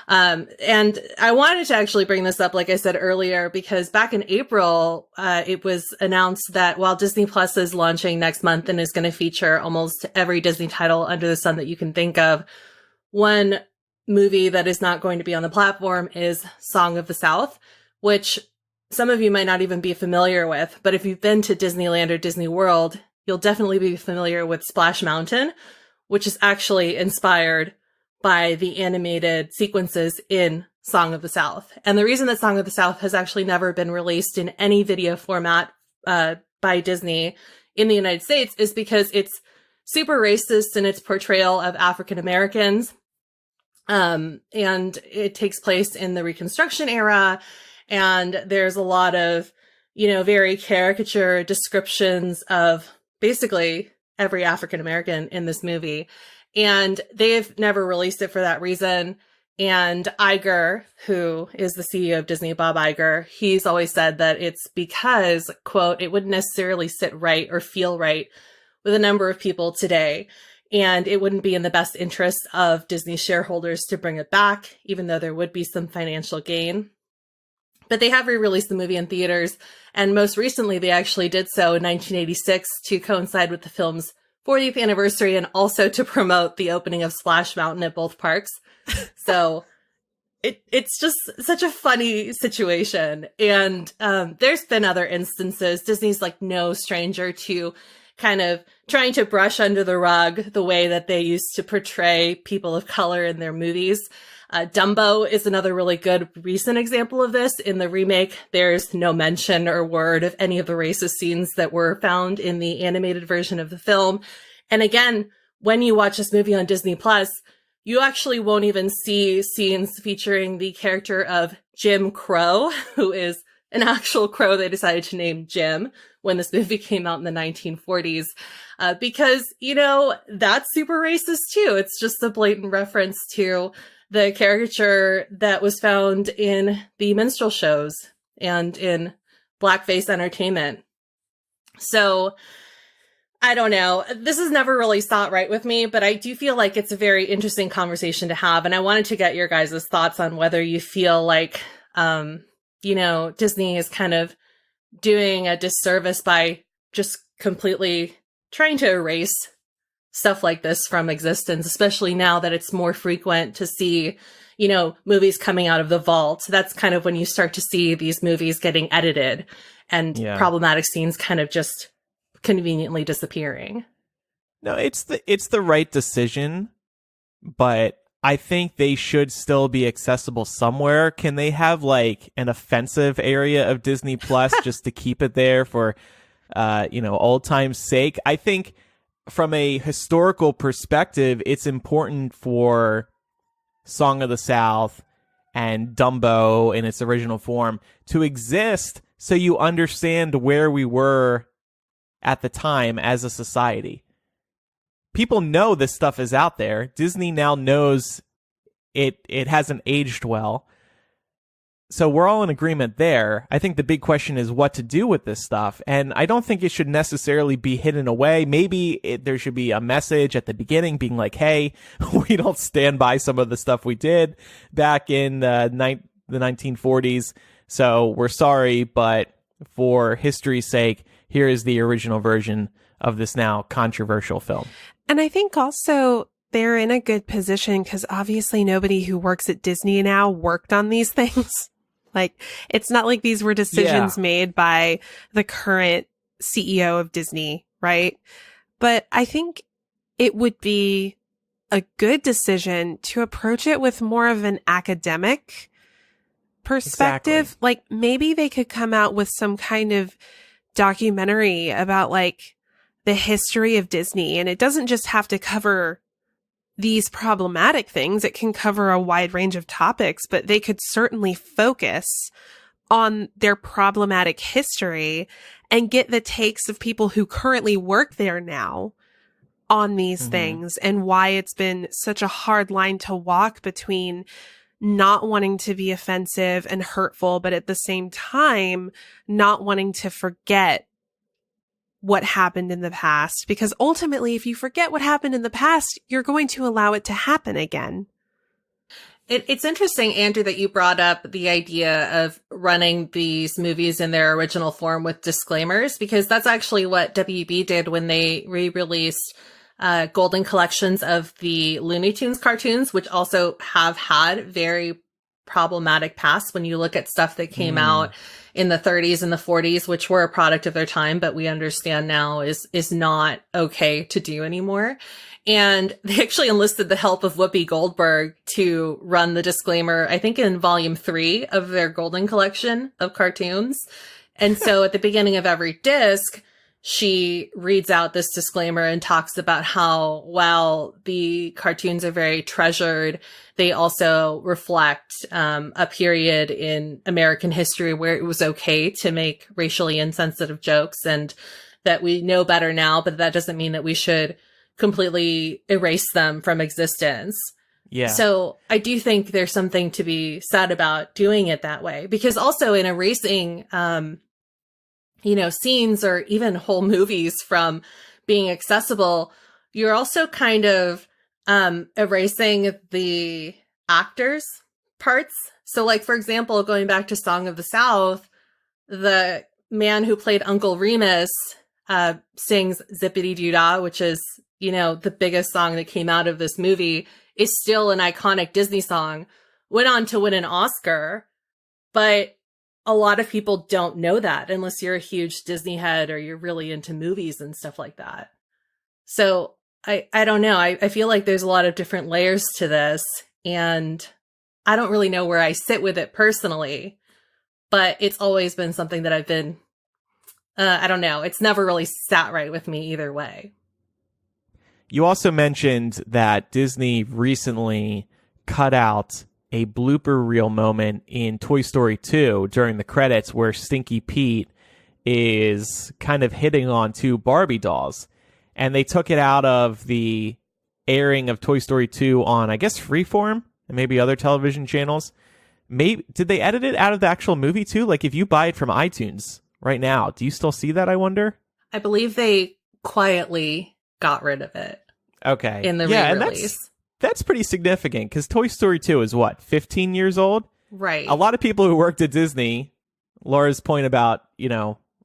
And I wanted to actually bring this up, like I said earlier, because back in April, it was announced that while Disney Plus is launching next month and is going to feature almost every Disney title under the sun that you can think of, one movie that is not going to be on the platform is Song of the South, which some of you might not even be familiar with. But if you've been to Disneyland or Disney World, you'll definitely be familiar with Splash Mountain, which is actually inspired by the animated sequences in Song of the South. And the reason that Song of the South has actually never been released in any video format by Disney in the United States is because it's super racist in its portrayal of African Americans. And it takes place in the Reconstruction era. And there's a lot of, very caricature descriptions of basically every African American in this movie. And they've never released it for that reason. And Iger, who is the CEO of Disney, Bob Iger, he's always said that it's because, quote, it wouldn't necessarily sit right or feel right with a number of people today. And it wouldn't be in the best interest of Disney shareholders to bring it back, even though there would be some financial gain. But they have re-released the movie in theaters. And most recently, they actually did so in 1986 to coincide with the film's 40th anniversary and also to promote the opening of Splash Mountain at both parks. So it's just such a funny situation. And there's been other instances. Disney's like no stranger to kind of trying to brush under the rug the way that they used to portray people of color in their movies. Dumbo is another really good recent example of this. In the remake, there's no mention or word of any of the racist scenes that were found in the animated version of the film. And again, when you watch this movie on Disney Plus, you actually won't even see scenes featuring the character of Jim Crow, who is an actual crow they decided to name Jim when this movie came out in the 1940s. Because, you know, that's super racist too. It's just a blatant reference to the caricature that was found in the minstrel shows and in blackface entertainment. So, I don't know. This has never really sat right with me, but I do feel like it's a very interesting conversation to have. And I wanted to get your guys' thoughts on whether you feel like, you know, Disney is kind of doing a disservice by just completely trying to erase stuff like this from existence, especially now that it's more frequent to see, you know, movies coming out of the vault. That's kind of when you start to see these movies getting edited and problematic scenes kind of just conveniently disappearing. No, it's the right decision, but I think they should still be accessible somewhere. Can they have like an offensive area of Disney Plus just to keep it there for, you know, old time's sake? I think from a historical perspective, it's important for Song of the South and Dumbo in its original form to exist so you understand where we were at the time as a society. People know this stuff is out there. Disney now knows it hasn't aged well. So we're all in agreement there. I think the big question is what to do with this stuff. And I don't think it should necessarily be hidden away. Maybe there should be a message at the beginning being like, hey, we don't stand by some of the stuff we did back in the 1940s. So we're sorry, but for history's sake, here is the original version of this now controversial film. And I think also they're in a good position because obviously nobody who works at Disney now worked on these things. Like, it's not like these were decisions made by the current CEO of Disney, right? But I think it would be a good decision to approach it with more of an academic perspective. Exactly. Like, maybe they could come out with some kind of documentary about like the history of Disney. And it doesn't just have to cover these problematic things. It can cover a wide range of topics, but they could certainly focus on their problematic history and get the takes of people who currently work there now on these things and why it's been such a hard line to walk between not wanting to be offensive and hurtful, but at the same time, not wanting to forget what happened in the past. Because ultimately, if you forget what happened in the past, you're going to allow it to happen again. It's interesting, Andrew, that you brought up the idea of running these movies in their original form with disclaimers, because that's actually what WB did when they re-released golden collections of the Looney Tunes cartoons, which also have had very problematic past when you look at stuff that came out in the 30s and the 40s, which were a product of their time, but we understand now is not okay to do anymore. And they actually enlisted the help of Whoopi Goldberg to run the disclaimer, I think in volume 3 of their golden collection of cartoons. And so at the beginning of every disc, she reads out this disclaimer and talks about how, while the cartoons are very treasured, they also reflect a period in American history where it was okay to make racially insensitive jokes, and that we know better now, but that doesn't mean that we should completely erase them from existence. Yeah. So I do think there's something to be said about doing it that way, because also in erasing scenes or even whole movies from being accessible, you're also kind of erasing the actors' parts. So, like, for example, going back to Song of the South, the man who played Uncle Remus sings Zippity Doo Dah, which is, the biggest song that came out of this movie, is still an iconic Disney song, went on to win an Oscar, but a lot of people don't know that unless you're a huge Disney head or you're really into movies and stuff like that. So I don't know. I feel like there's a lot of different layers to this, and I don't really know where I sit with it personally, but it's always been something that I've been, I don't know. It's never really sat right with me either way. You also mentioned that Disney recently cut out a blooper reel moment in Toy Story 2 during the credits where Stinky Pete is kind of hitting on two Barbie dolls. And they took it out of the airing of Toy Story 2 on, I guess, Freeform and maybe other television channels. Maybe did they edit it out of the actual movie too? Like if you buy it from iTunes right now, do you still see that, I wonder? I believe they quietly got rid of it. Okay. In the And re-release. that's pretty significant because Toy Story 2 is what, 15 years old? Right. A lot of people who worked at Disney, Laura's point about,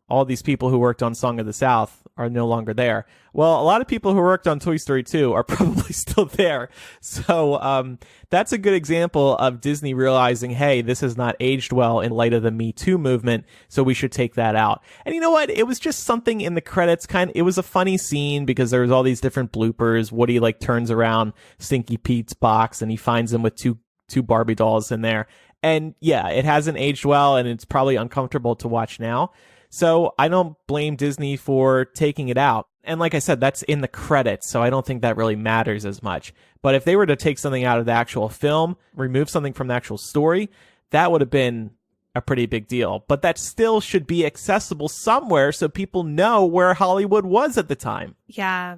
all these people who worked on Song of the South are no longer there. Well, a lot of people who worked on Toy Story 2 are probably still there. So that's a good example of Disney realizing, hey, this has not aged well in light of the Me Too movement, so we should take that out. And you know what? It was just something in the credits. It was a funny scene because there was all these different bloopers. Woody turns around Stinky Pete's box and he finds him with two Barbie dolls in there. And yeah, it hasn't aged well and it's probably uncomfortable to watch now. So I don't blame Disney for taking it out. And like I said, that's in the credits, so I don't think that really matters as much. But if they were to take something out of the actual film, remove something from the actual story, that would have been a pretty big deal. But that still should be accessible somewhere so people know where Hollywood was at the time. Yeah.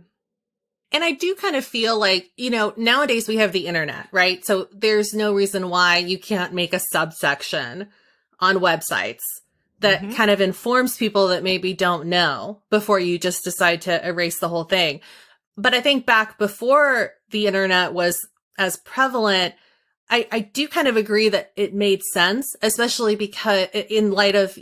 And I do kind of feel like, nowadays we have the internet, right? So there's no reason why you can't make a subsection on websites that kind of informs people that maybe don't know before you just decide to erase the whole thing. But I think back before the internet was as prevalent, I do kind of agree that it made sense, especially because in light of,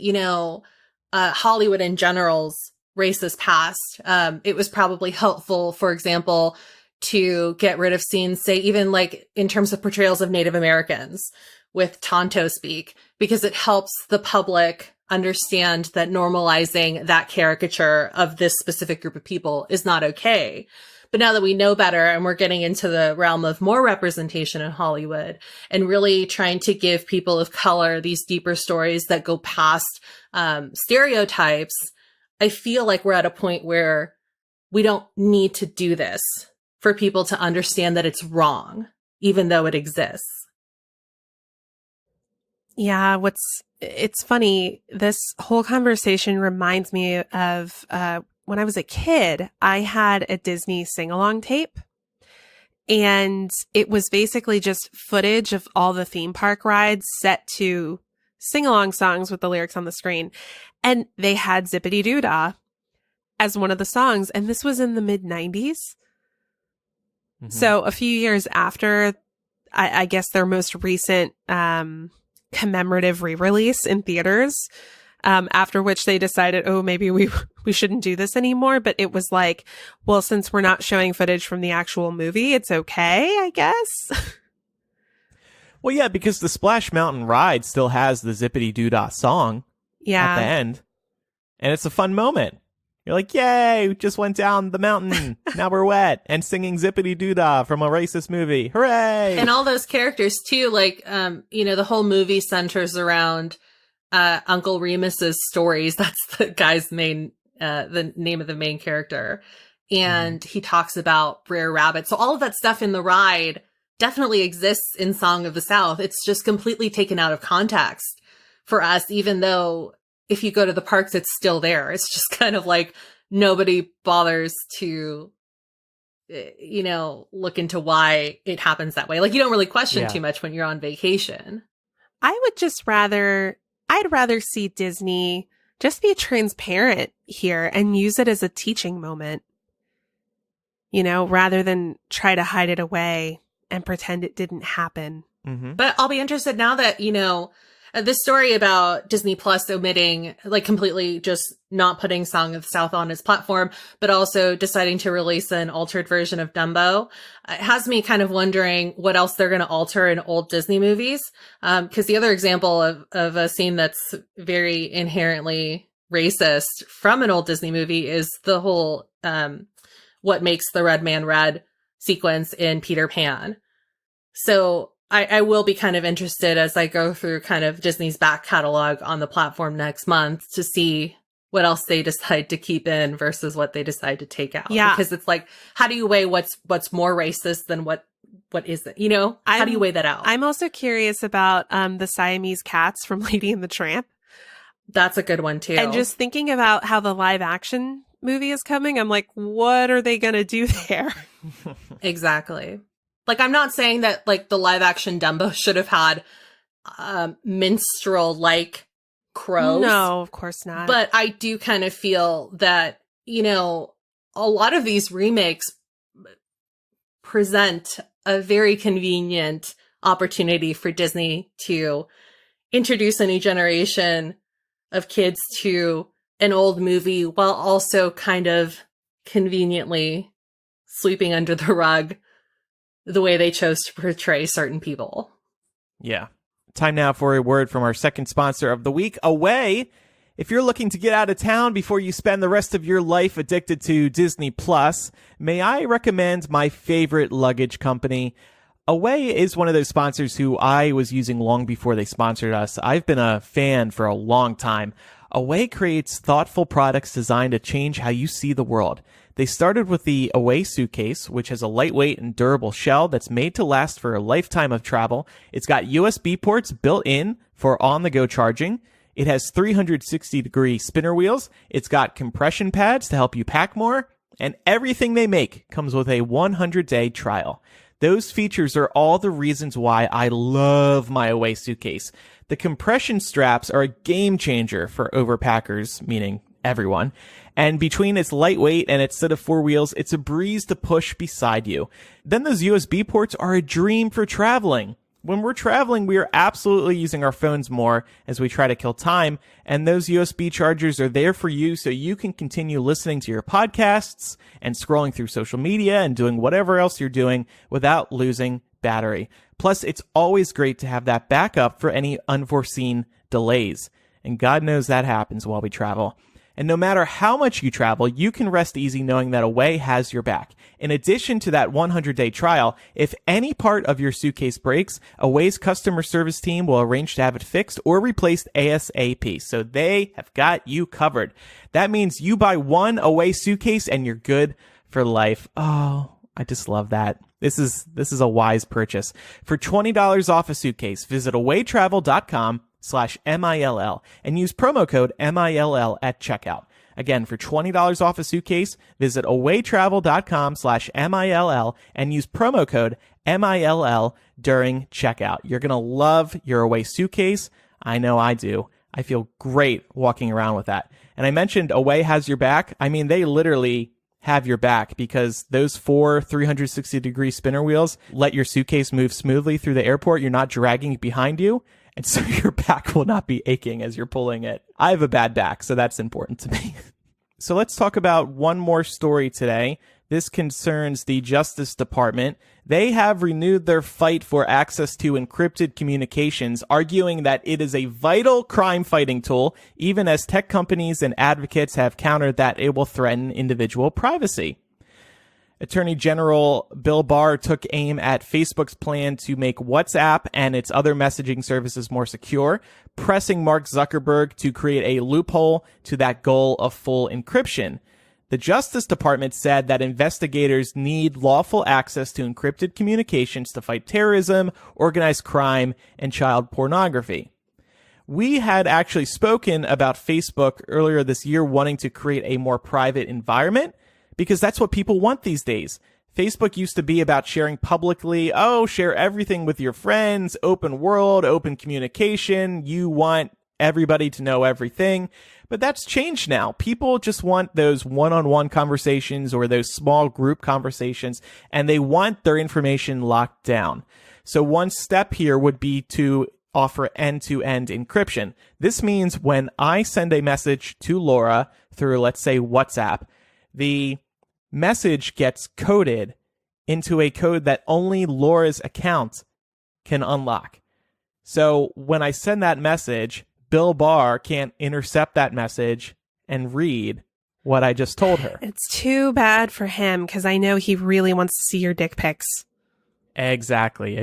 Hollywood in general's racist past, it was probably helpful, for example, to get rid of scenes, say, even in terms of portrayals of Native Americans with Tonto speak, because it helps the public understand that normalizing that caricature of this specific group of people is not okay. But now that we know better and we're getting into the realm of more representation in Hollywood and really trying to give people of color these deeper stories that go past stereotypes, I feel like we're at a point where we don't need to do this for people to understand that it's wrong, even though it exists. Yeah, it's funny. This whole conversation reminds me of when I was a kid, I had a Disney sing-along tape, and it was basically just footage of all the theme park rides set to sing-along songs with the lyrics on the screen. And they had Zippity Doo Dah as one of the songs, and this was in the mid-90s. Mm-hmm. So a few years after, I guess their most recent commemorative re-release in theaters, after which they decided, maybe we shouldn't do this anymore. But it was like, well, since we're not showing footage from the actual movie, it's okay, I guess. Well, yeah, because the Splash Mountain ride still has the Zippity Doo Dah song at the end. And it's a fun moment. You're like, yay, we just went down the mountain. Now we're wet and singing Zippity Doo Dah from a racist movie. Hooray! And all those characters too, the whole movie centers around Uncle Remus's stories. That's the guy's the name of the main character. And he talks about Brer Rabbit. So all of that stuff in the ride definitely exists in Song of the South. It's just completely taken out of context for us, even though if you go to the parks, it's still there. It's just kind of like nobody bothers to, look into why it happens that way. You don't really question too much when you're on vacation. I'd rather see Disney just be transparent here and use it as a teaching moment, rather than try to hide it away and pretend it didn't happen. Mm-hmm. But I'll be interested now that, this story about Disney Plus omitting, completely just not putting Song of the South on its platform, but also deciding to release an altered version of Dumbo, it has me kind of wondering what else they're going to alter in old Disney movies. Because the other example of a scene that's very inherently racist from an old Disney movie is the whole what makes the Red Man Red sequence in Peter Pan. So I will be kind of interested as I go through kind of Disney's back catalog on the platform next month to see what else they decide to keep in versus what they decide to take out. Yeah. Because it's like, how do you weigh what's more racist than what isn't? You know, how do you weigh that out? I'm also curious about the Siamese cats from Lady and the Tramp. That's a good one too. And just thinking about how the live action movie is coming, I'm like, what are they going to do there? Exactly. Like, I'm not saying that like the live action Dumbo should have had minstrel like crows. No, of course not. But I do kind of feel that, you know, a lot of these remakes present a very convenient opportunity for Disney to introduce a new generation of kids to an old movie while also kind of conveniently sweeping under the rug the way they chose to portray certain people. Yeah. Time now for a word from our second sponsor of the week, Away. If you're looking to get out of town before you spend the rest of your life addicted to Disney Plus, may I recommend my favorite luggage company? Away is one of those sponsors who I was using long before they sponsored us. I've been a fan for a long time. Away creates thoughtful products designed to change how you see the world. They started with the Away suitcase, which has a lightweight and durable shell that's made to last for a lifetime of travel. It's got USB ports built in for on-the-go charging. It has 360-degree spinner wheels. It's got compression pads to help you pack more. And everything they make comes with a 100-day trial. Those features are all the reasons why I love my Away suitcase. The compression straps are a game changer for overpackers, meaning everyone. And between its lightweight and its set of four wheels, it's a breeze to push beside you. Then those USB ports are a dream for traveling. When we're traveling, we are absolutely using our phones more as we try to kill time, and those USB chargers are there for you so you can continue listening to your podcasts and scrolling through social media and doing whatever else you're doing without losing battery. Plus, it's always great to have that backup for any unforeseen delays, and God knows that happens while we travel. And no matter how much you travel, you can rest easy knowing that Away has your back. In addition to that 100-day trial, if any part of your suitcase breaks, Away's customer service team will arrange to have it fixed or replaced ASAP. So they have got you covered. That means you buy one Away suitcase and you're good for life. Oh, I just love that. This is a wise purchase. For $20 off a suitcase, visit awaytravel.com/MILL and use promo code MILL at checkout. Again, for $20 off a suitcase, visit awaytravel.com/MILL and use promo code MILL during checkout. You're going to love your Away suitcase. I know I do. I feel great walking around with that. And I mentioned Away has your back. I mean, they literally have your back because those 4 360-degree spinner wheels let your suitcase move smoothly through the airport. You're not dragging it behind you. And so your back will not be aching as you're pulling it. I have a bad back, so that's important to me. So let's talk about one more story today. This concerns the Justice Department. They have renewed their fight for access to encrypted communications, arguing that it is a vital crime-fighting tool, even as tech companies and advocates have countered that it will threaten individual privacy. Attorney General Bill Barr took aim at Facebook's plan to make WhatsApp and its other messaging services more secure, pressing Mark Zuckerberg to create a loophole to that goal of full encryption. The Justice Department said that investigators need lawful access to encrypted communications to fight terrorism, organized crime, and child pornography. We had actually spoken about Facebook earlier this year wanting to create a more private environment, because that's what people want these days. Facebook used to be about sharing publicly. Oh, share everything with your friends, open world, open communication. You want everybody to know everything. But that's changed now. People just want those one-on-one conversations or those small group conversations, and they want their information locked down. So one step here would be to offer end-to-end encryption. This means when I send a message to Laura through, let's say, WhatsApp, the message gets coded into a code that only Laura's account can unlock. So when I send that message, Bill Barr can't intercept that message and read what I just told her. It's too bad for him because I know he really wants to see your dick pics. Exactly.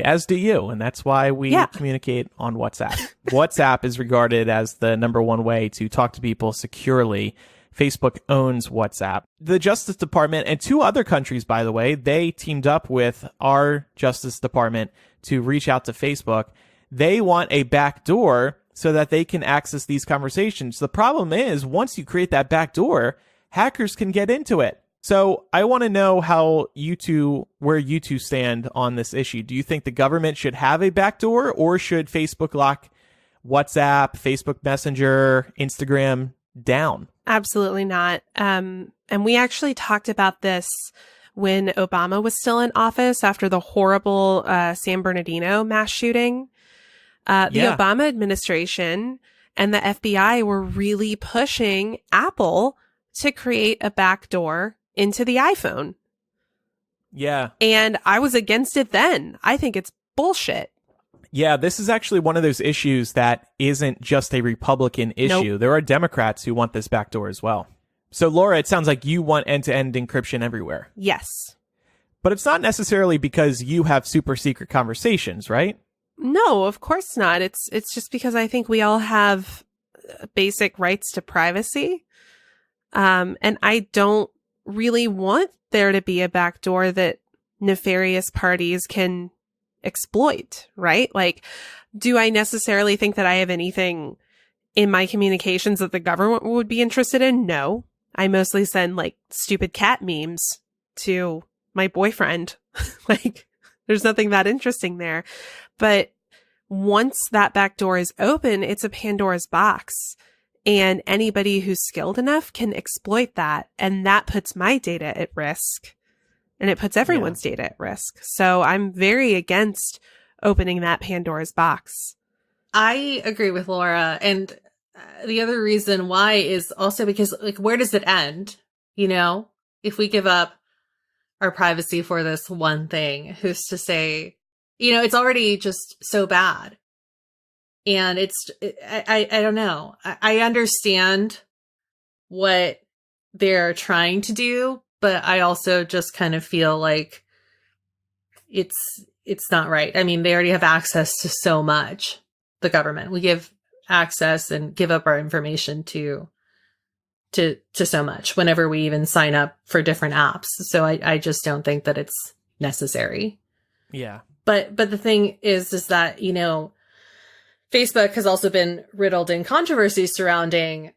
As do you. And that's why we communicate on WhatsApp. WhatsApp is regarded as the number one way to talk to people securely. Facebook owns WhatsApp. The Justice Department and 2 other countries, by the way, they teamed up with our Justice Department to reach out to Facebook. They want a backdoor so that they can access these conversations. The problem is, once you create that backdoor, hackers can get into it. So I want to know where you two stand on this issue. Do you think the government should have a backdoor, or should Facebook lock WhatsApp, Facebook Messenger, Instagram down? Absolutely not. And we actually talked about this when Obama was still in office after the horrible San Bernardino mass shooting. The Obama administration and the FBI were really pushing Apple to create a backdoor into the iPhone. Yeah. And I was against it then. I think it's bullshit. Yeah, this is actually one of those issues that isn't just a Republican issue. Nope. There are Democrats who want this backdoor as well. So, Laura, it sounds like you want end-to-end encryption everywhere. Yes. But it's not necessarily because you have super secret conversations, right? No, of course not. It's just because I think we all have basic rights to privacy. And I don't really want there to be a backdoor that nefarious parties can exploit, right? Like, do I necessarily think that I have anything in my communications that the government would be interested in? No. I mostly send like stupid cat memes to my boyfriend. Like, there's nothing that interesting there. But once that backdoor is open, it's a Pandora's box. And anybody who's skilled enough can exploit that. And that puts my data at risk. And it puts everyone's data at risk. So I'm very against opening that Pandora's box. I agree with Laura. And the other reason why is also because, like, where does it end? You know, if we give up our privacy for this one thing, who's to say, you know, it's already just so bad. And I don't know. I understand what they're trying to do, but I also just kind of feel like it's not right. I mean, they already have access to so much, the government. We give access and give up our information to so much whenever we even sign up for different apps. So I just don't think that it's necessary. Yeah. But the thing is that, you know, Facebook has also been riddled in controversy surrounding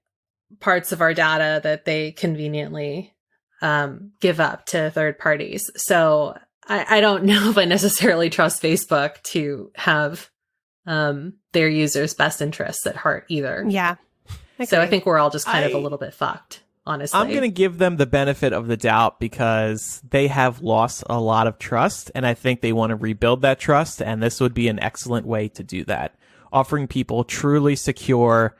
parts of our data that they conveniently give up to third parties. So I don't know if I necessarily trust Facebook to have their users' best interests at heart either. Yeah. So I think we're all just kind of a little bit fucked, honestly. I'm going to give them the benefit of the doubt because they have lost a lot of trust, and I think they want to rebuild that trust, and this would be an excellent way to do that. Offering people a truly secure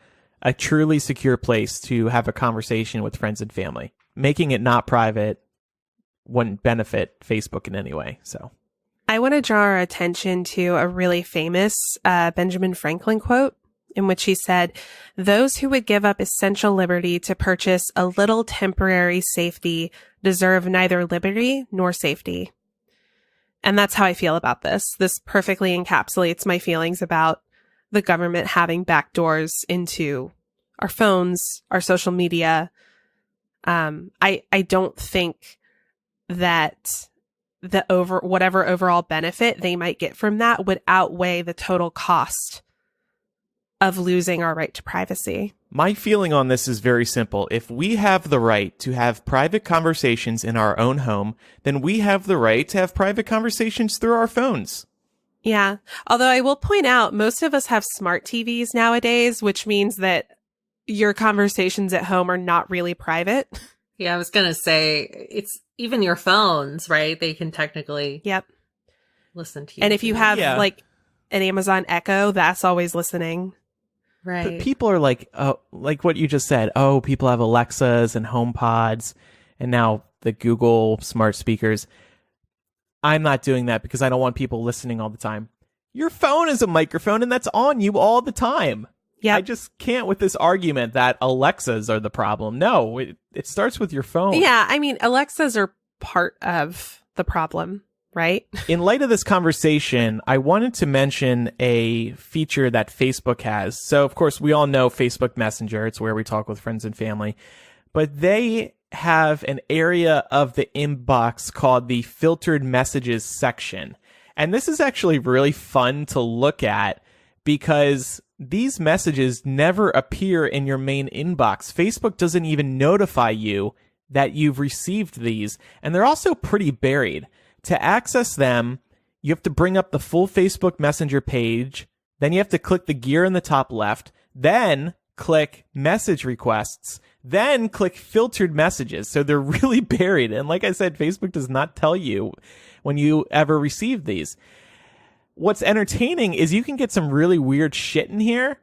place to have a conversation with friends and family. Making it not private wouldn't benefit Facebook in any way. So I want to draw our attention to a really famous Benjamin Franklin quote in which he said, "Those who would give up essential liberty to purchase a little temporary safety deserve neither liberty nor safety." And that's how I feel about this. This perfectly encapsulates my feelings about the government having backdoors into our phones, our social media. I don't think that whatever overall benefit they might get from that would outweigh the total cost of losing our right to privacy. My feeling on this is very simple. If we have the right to have private conversations in our own home, then we have the right to have private conversations through our phones. Yeah. Although I will point out, most of us have smart TVs nowadays, which means that your conversations at home are not really private. Yeah, I was going to say, it's even your phones, right? They can technically listen to you. And if you have like an Amazon Echo, that's always listening. Right. But people are like what you just said. Oh, people have Alexas and HomePods and now the Google smart speakers. I'm not doing that because I don't want people listening all the time. Your phone is a microphone and that's on you all the time. Yeah. I just can't with this argument that Alexas are the problem. No, it starts with your phone. Yeah, I mean, Alexas are part of the problem, right? In light of this conversation, I wanted to mention a feature that Facebook has. So, of course, we all know Facebook Messenger. It's where we talk with friends and family. But they have an area of the inbox called the filtered messages section. And this is actually really fun to look at because these messages never appear in your main inbox. Facebook doesn't even notify you that you've received these. And they're also pretty buried. To access them, you have to bring up the full Facebook Messenger page. Then you have to click the gear in the top left. Then click message requests. Then click filtered messages. So they're really buried. And like I said, Facebook does not tell you when you ever receive these. What's entertaining is you can get some really weird shit in here.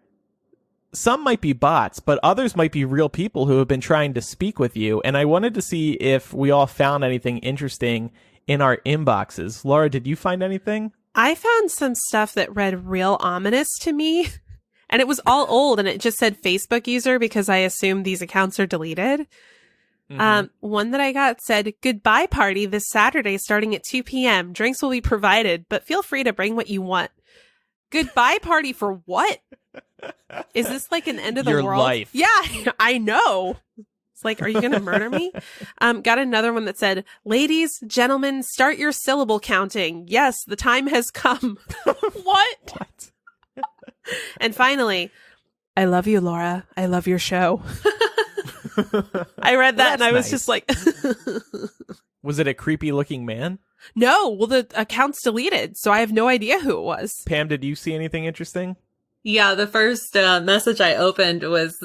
Some might be bots, but others might be real people who have been trying to speak with you. And I wanted to see if we all found anything interesting in our inboxes. Laura, did you find anything? I found some stuff that read real ominous to me. And it was all old, and it just said Facebook user because I assume these accounts are deleted. One that I got said, goodbye party this Saturday starting at 2 p.m. Drinks will be provided, but feel free to bring what you want. Goodbye party for what? Is this like an end of the Your world? life. Yeah, I know. It's like, are you going to murder me? Got another one that said, ladies, gentlemen, start your syllable counting. Yes, the time has come. What? And finally, I love you, Laura. I love your show. I read that and I was just like... Was it a creepy looking man? No, well, the account's deleted, so I have no idea who it was. Pam, did you see anything interesting? Yeah, the first message I opened was,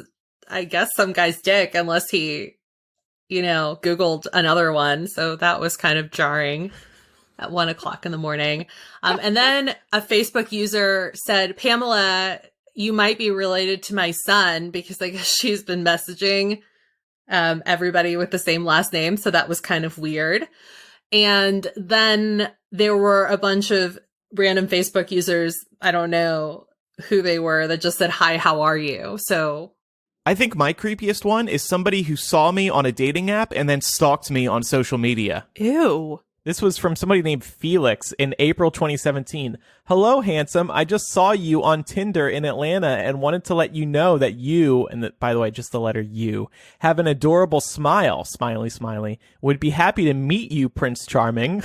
I guess, some guy's dick, unless he, Googled another one. So that was kind of jarring at 1:00 in the morning. And then a Facebook user said, Pamela, you might be related to my son, because I guess she's been messaging everybody with the same last name. So that was kind of weird. And then there were a bunch of random Facebook users, I don't know who they were, that just said, hi, how are you? So I think my creepiest one is somebody who saw me on a dating app and then stalked me on social media. Ew. This was from somebody named Felix in April 2017. Hello, handsome. I just saw you on Tinder in Atlanta and wanted to let you know that you, and by the way, just the letter U, have an adorable smile, smiley, smiley. Would be happy to meet you, Prince Charming.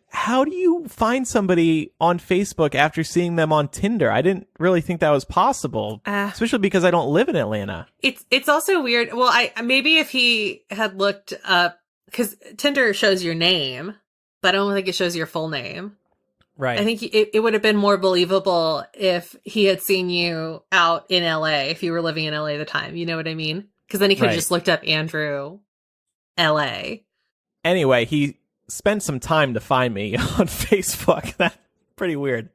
How do you find somebody on Facebook after seeing them on Tinder? I didn't really think that was possible, especially because I don't live in Atlanta. It's also weird. Well, maybe if he had looked up, because Tinder shows your name, but I don't think it shows your full name. Right. I think it would have been more believable if he had seen you out in LA, if you were living in LA at the time. You know what I mean? Because then he could have just looked up Andrew LA. Anyway, he spent some time to find me on Facebook. That's pretty weird.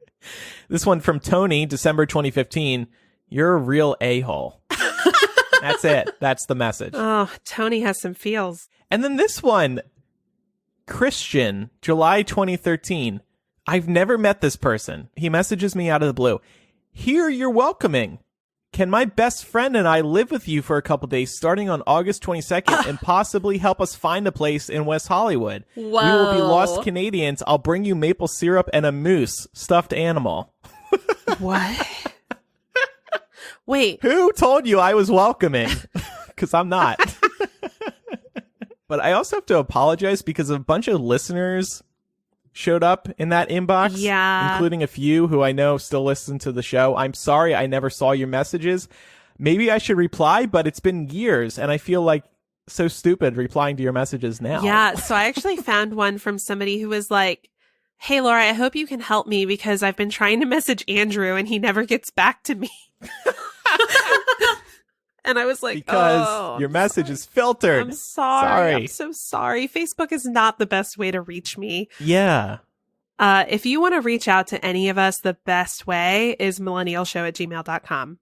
This one from Tony, December 2015. You're a real a-hole. That's it. That's the message. Oh, Tony has some feels. And then this one, Christian, July 2013. I've never met this person. He messages me out of the blue. Here you're welcoming. Can my best friend and I live with you for a couple days starting on August 22nd and possibly help us find a place in West Hollywood? Whoa. We will be lost Canadians. I'll bring you maple syrup and a moose, stuffed animal. What? Wait. Who told you I was welcoming? Because I'm not. But I also have to apologize because a bunch of listeners showed up in that inbox. Yeah. Including a few who I know still listen to the show. I'm sorry I never saw your messages. Maybe I should reply, but it's been years and I feel like so stupid replying to your messages now. Yeah. So I actually found one from somebody who was like, hey, Laura, I hope you can help me because I've been trying to message Andrew and he never gets back to me. And I was like, because your message is filtered. I'm sorry. I'm so sorry. Facebook is not the best way to reach me. Yeah. If you want to reach out to any of us, the best way is millennialshow@gmail.com.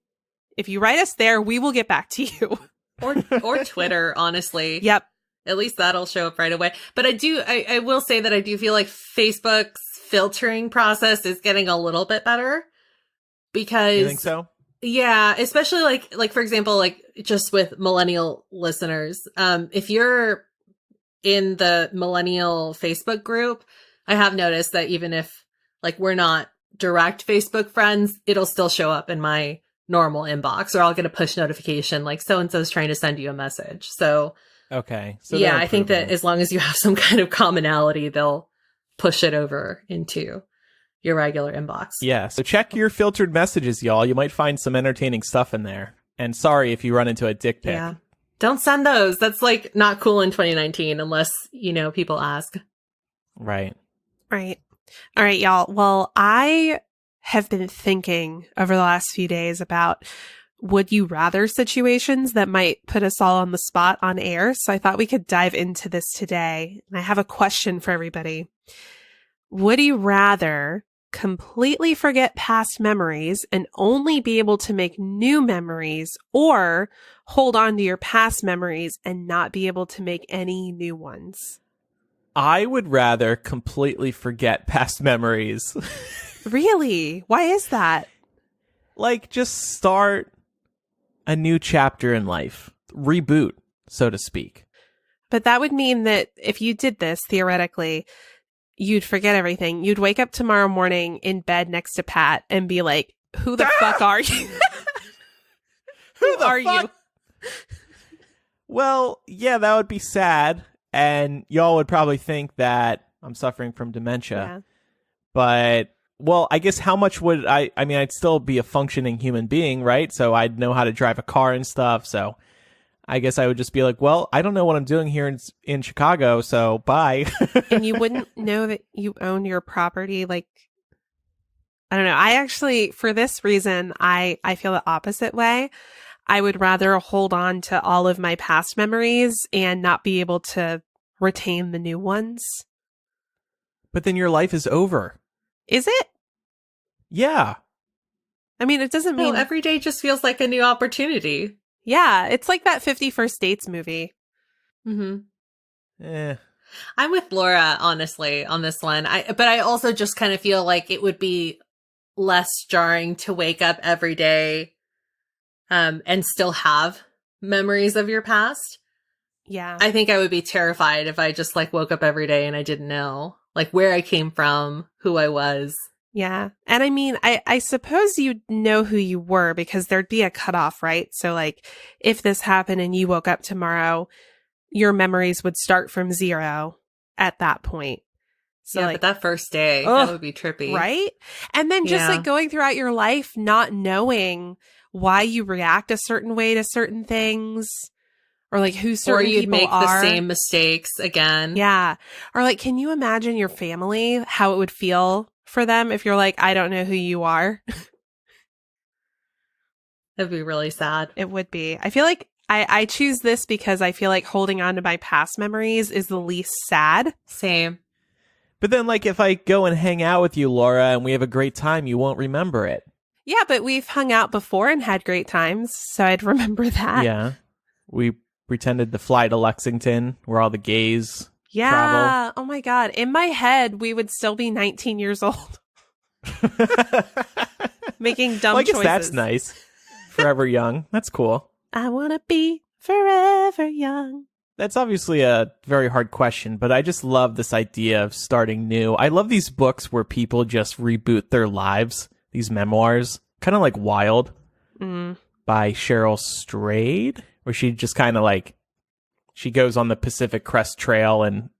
If you write us there, we will get back to you. Or Twitter, honestly. Yep. At least that'll show up right away. But I will say that I do feel like Facebook's filtering process is getting a little bit better. because You think so? yeah, especially like for example, like just with millennial listeners, if you're in the millennial Facebook group, I have noticed that even if like we're not direct Facebook friends, it'll still show up in my normal inbox, or I'll get a push notification like so and so's trying to send you a message. So Okay. So yeah, they're I think that improving. as long as you have some kind of commonality, they'll push it over into your regular inbox. Yeah. So check your filtered messages, y'all. You might find some entertaining stuff in there. And sorry if you run into a dick pic. Yeah. Don't send those. That's like not cool in 2019 unless, people ask. Right. Right. All right, y'all. Well, I have been thinking over the last few days about would you rather situations that might put us all on the spot on air. So I thought we could dive into this today. And I have a question for everybody. Would you rather completely forget past memories and only be able to make new memories, or hold on to your past memories and not be able to make any new ones? I would rather completely forget past memories. Really? Why is that? Like, just start a new chapter in life. Reboot, so to speak. But that would mean that if you did this, theoretically, you'd forget everything. You'd wake up tomorrow morning in bed next to Pat and be like, who the fuck are you? Who the are fuck? you? Well, yeah, that would be sad. And y'all would probably think that I'm suffering from dementia. Yeah. But, well, I guess how much would I mean, I'd still be a functioning human being, right? So I'd know how to drive a car and stuff. So I guess I would just be like, well, I don't know what I'm doing here in Chicago, so bye. And you wouldn't know that you own your property. Like, I don't know. I actually, for this reason, I feel the opposite way. I would rather hold on to all of my past memories and not be able to retain the new ones. But then your life is over. Is it? Yeah. I mean, it doesn't mean... No, every day just feels like a new opportunity. Yeah, it's like that 50 First Dates movie. Eh. I'm with Laura, honestly, on this one. But I also just kind of feel like it would be less jarring to wake up every day and still have memories of your past. Yeah. I think I would be terrified if I just like woke up every day and I didn't know like where I came from, who I was. Yeah. And I mean, I suppose you'd know who you were because there'd be a cutoff, right? So like if this happened and you woke up tomorrow, your memories would start from 0 at that point. So yeah, like, but that first day, that would be trippy. Right? And then just like going throughout your life, not knowing why you react a certain way to certain things, or like who certain people are. Or you'd people make are. the same mistakes again. Yeah. Or like, can you imagine your family, how it would feel for them if you're like, I don't know who you are? That'd be really sad. It would be. I feel like I choose this because I feel like holding on to my past memories is the least sad. Same. But then, like, if I go and hang out with you, Laura, and we have a great time, you won't remember it. Yeah, but we've hung out before and had great times, so I'd remember that. Yeah. We pretended to fly to Lexington, where all the gays Yeah. travel. Oh my God. In my head, we would still be 19 years old. Making dumb Well, I guess choices. that's nice. Forever young. That's cool. I want to be forever young. That's obviously a very hard question, but I just love this idea of starting new. I love these books where people just reboot their lives, these memoirs, kind of like Wild by Cheryl Strayed, where she just kind of like, she goes on the Pacific Crest Trail and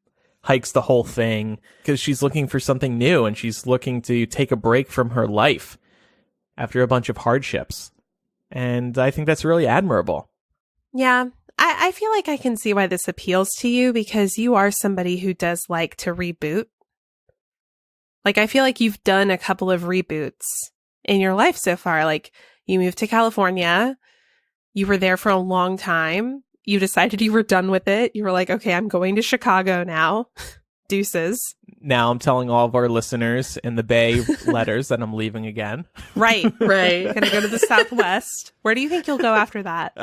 hikes the whole thing because she's looking for something new and she's looking to take a break from her life after a bunch of hardships. And I think that's really admirable. Yeah. I feel like I can see why this appeals to you because you are somebody who does like to reboot. Like, I feel like you've done a couple of reboots in your life so far. Like, you moved to California. You were there for a long time. You decided you were done with it. You were like, okay, I'm going to Chicago now. Deuces. Now I'm telling all of our listeners in the Bay letters that I'm leaving again. Right. Right. Gonna go to the Southwest. Where do you think you'll go after that?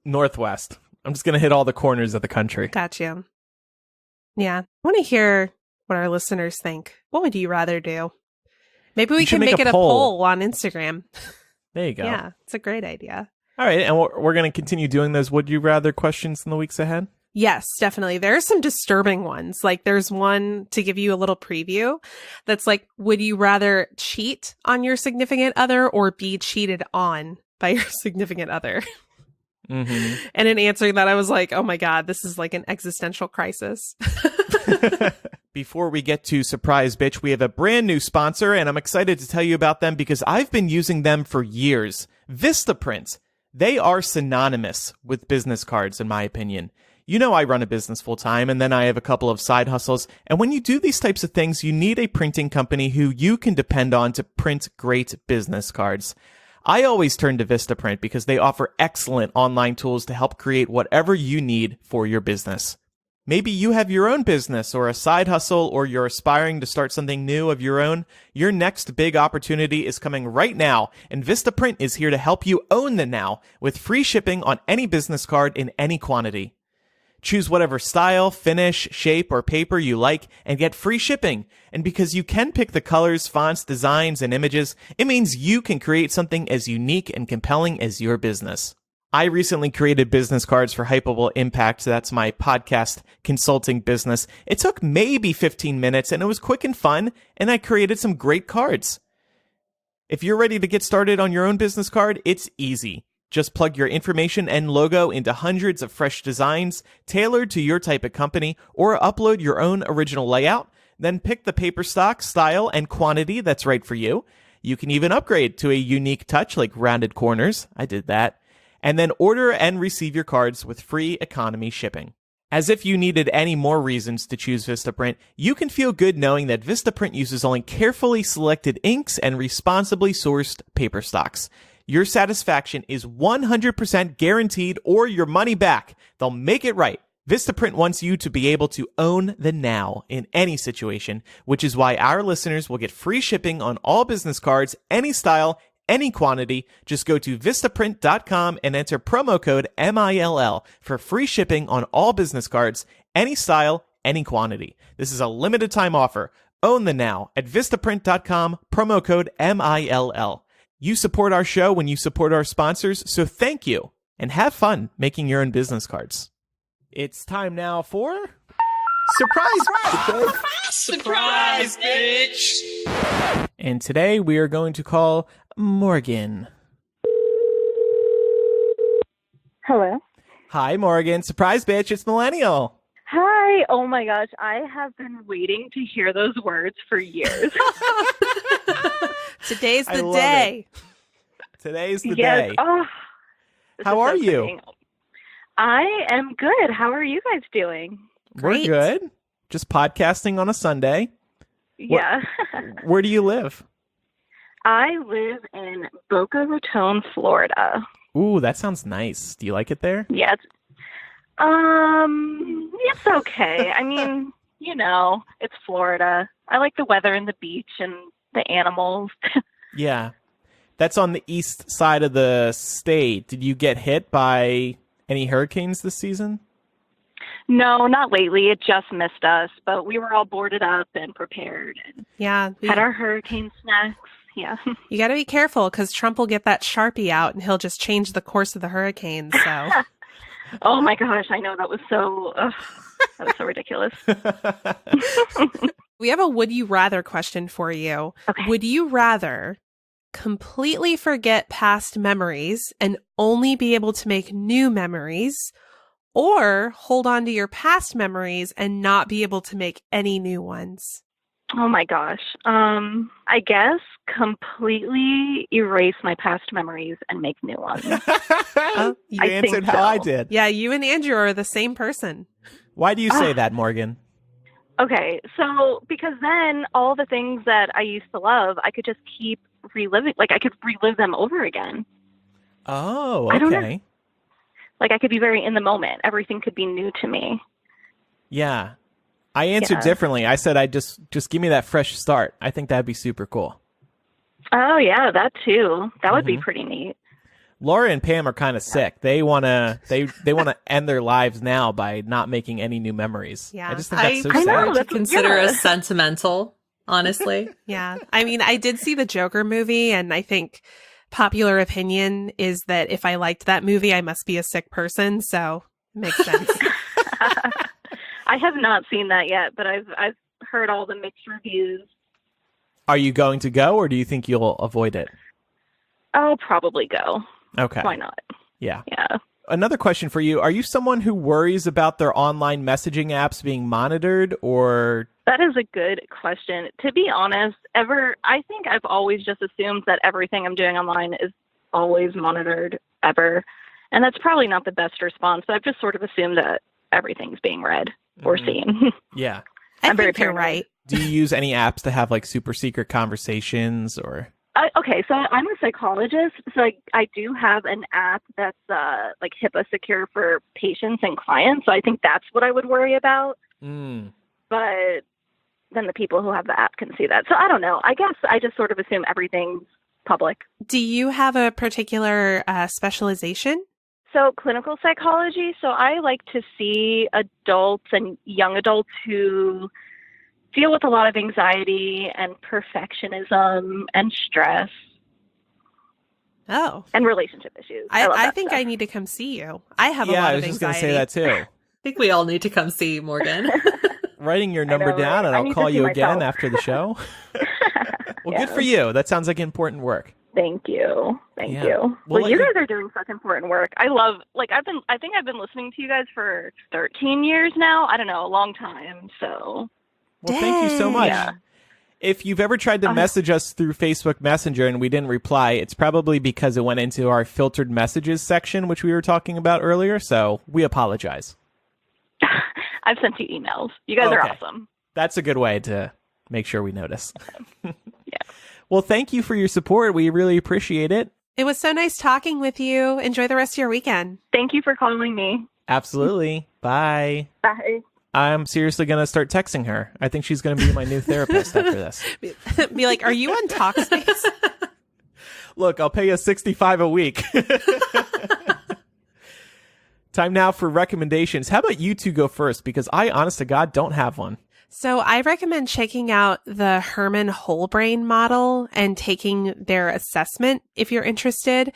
Northwest. I'm just going to hit all the corners of the country. Got you. Yeah. I want to hear what our listeners think. What would you rather do? Maybe we can make it a poll on Instagram. There you go. Yeah, it's a great idea. All right, and we're going to continue doing those Would You Rather questions in the weeks ahead? Yes, definitely. There are some disturbing ones. Like there's one to give you a little preview that's like, would you rather cheat on your significant other or be cheated on by your significant other? Mm-hmm. And in answering that, I was like, oh my God, this is like an existential crisis. Before we get to Surprise Bitch, we have a brand new sponsor, and I'm excited to tell you about them because I've been using them for years. Vistaprint. They are synonymous with business cards, in my opinion. You know I run a business full-time, and then I have a couple of side hustles, and when you do these types of things, you need a printing company who you can depend on to print great business cards. I always turn to Vistaprint because they offer excellent online tools to help create whatever you need for your business. Maybe you have your own business or a side hustle, or you're aspiring to start something new of your own. Your next big opportunity is coming right now, and Vistaprint is here to help you own the now with free shipping on any business card in any quantity. Choose whatever style, finish, shape, or paper you like and get free shipping. And because you can pick the colors, fonts, designs, and images, it means you can create something as unique and compelling as your business. I recently created business cards for Hypable Impact. That's my podcast consulting business. It took maybe 15 minutes and it was quick and fun, and I created some great cards. If you're ready to get started on your own business card, it's easy. Just plug your information and logo into hundreds of fresh designs tailored to your type of company, or upload your own original layout. Then pick the paper stock, style, and quantity that's right for you. You can even upgrade to a unique touch like rounded corners. I did that. And then order and receive your cards with free economy shipping. As if you needed any more reasons to choose Vistaprint, you can feel good knowing that Vistaprint uses only carefully selected inks and responsibly sourced paper stocks. Your satisfaction is 100% guaranteed, or your money back. They'll make it right. Vistaprint wants you to be able to own the now in any situation, which is why our listeners will get free shipping on all business cards, any style, any quantity. Just go to Vistaprint.com and enter promo code MILL for free shipping on all business cards, any style, any quantity. This is a limited time offer. Own the now at Vistaprint.com, promo code MILL. You support our show when you support our sponsors, so thank you, and have fun making your own business cards. It's time now for Surprise! Surprise, bitch! And today we are going to call Morgan. Hello. Hi, Morgan. Surprise, bitch. It's Millennial. Hi. Oh my gosh. I have been waiting to hear those words for years. Today's the day. Today's the yes. day. Oh, How are you? exciting. I am good. How are you guys doing? Great. We're good. Just podcasting on a Sunday. Yeah. Where do you live? I live in Boca Raton, Florida. Ooh, that sounds nice. Do you like it there? Yeah. It's okay. I mean, you know, it's Florida. I like the weather and the beach and the animals. Yeah. That's on the east side of the state. Did you get hit by any hurricanes this season? No, not lately. It just missed us, but we were all boarded up and prepared and Yeah. had our hurricane snacks. Yeah. You got to be careful because Trump will get that Sharpie out and he'll just change the course of the hurricane. So, Oh my gosh, I know that was so ridiculous. we have a would you rather question for you. Okay. Would you rather completely forget past memories and only be able to make new memories, or hold on to your past memories and not be able to make any new ones? Oh my gosh. I guess completely erase my past memories and make new ones. You I answered think how I so. did. Yeah, you and Andrew are the same person. Why do you say that, Morgan? Okay, so because then all the things that I used to love, I could just keep reliving. Like I could relive them over again. Oh, I don't know. okay. Like I could be very in the moment. Everything could be new to me. Yeah. I answered Yeah. differently. I said I'd just give me that fresh start. I think that'd be super cool. Oh yeah, that too. That would be Mhm. pretty neat. Laura and Pam are kind of sick. They wanna end their lives now by not making any new memories. Yeah. I just think that's so I know, sad. that's- Consider yeah. us sentimental. honestly. Yeah. I mean, I did see the Joker movie, and I think popular opinion is that if I liked that movie, I must be a sick person. So it makes sense. I have not seen that yet, but I've heard all the mixed reviews. Are you going to go, or do you think you'll avoid it? I'll probably go. Okay. Why not? Yeah. Yeah. Another question for you. Are you someone who worries about their online messaging apps being monitored, or... That is a good question. To be honest, I think I've always just assumed that everything I'm doing online is always monitored, ever. And that's probably not the best response. I've just sort of assumed that everything's being read or seen. Yeah. I'm very think you're paranoid. right. Do you use any apps to have like super secret conversations or? Okay, so I'm a psychologist, so I do have an app that's like HIPAA secure for patients and clients. So I think that's what I would worry about. But then the people who have the app can see that. So I don't know. I guess I just sort of assume everything's public. Do you have a particular specialization? So clinical psychology. So I like to see adults and young adults who deal with a lot of anxiety and perfectionism and stress. Oh. And relationship issues. I think I need to come see you. I have a lot I of was just anxiety. going to say that too. I think we all need to come see Morgan. Writing your number know, down, and I I'll need to call see you again myself. after the show. Well, Yeah. good for you. That sounds like important work. Thank you. Thank Yeah. you. We'll Well, let you you- guys are doing such important work. I think I've been listening to you guys for 13 years now. I don't know, a long time. So Well, thank you so much. Yeah. If you've ever tried to message us through Facebook Messenger and we didn't reply, it's probably because it went into our filtered messages section, which we were talking about earlier. So we apologize. I've sent you emails. You guys are Okay. awesome. That's a good way to make sure we notice. Well, thank you for your support. We really appreciate it. It was so nice talking with you. Enjoy the rest of your weekend. Thank you for calling me. Absolutely. Bye. Bye. I'm seriously going to start texting her. I think she's going to be my new therapist after this. Be like, are you on Talkspace? Look, I'll pay you $65 a week. Time now for recommendations. How about you two go first? Because I, honest to God, don't have one. So I recommend checking out the Herman Whole Brain model and taking their assessment if you're interested.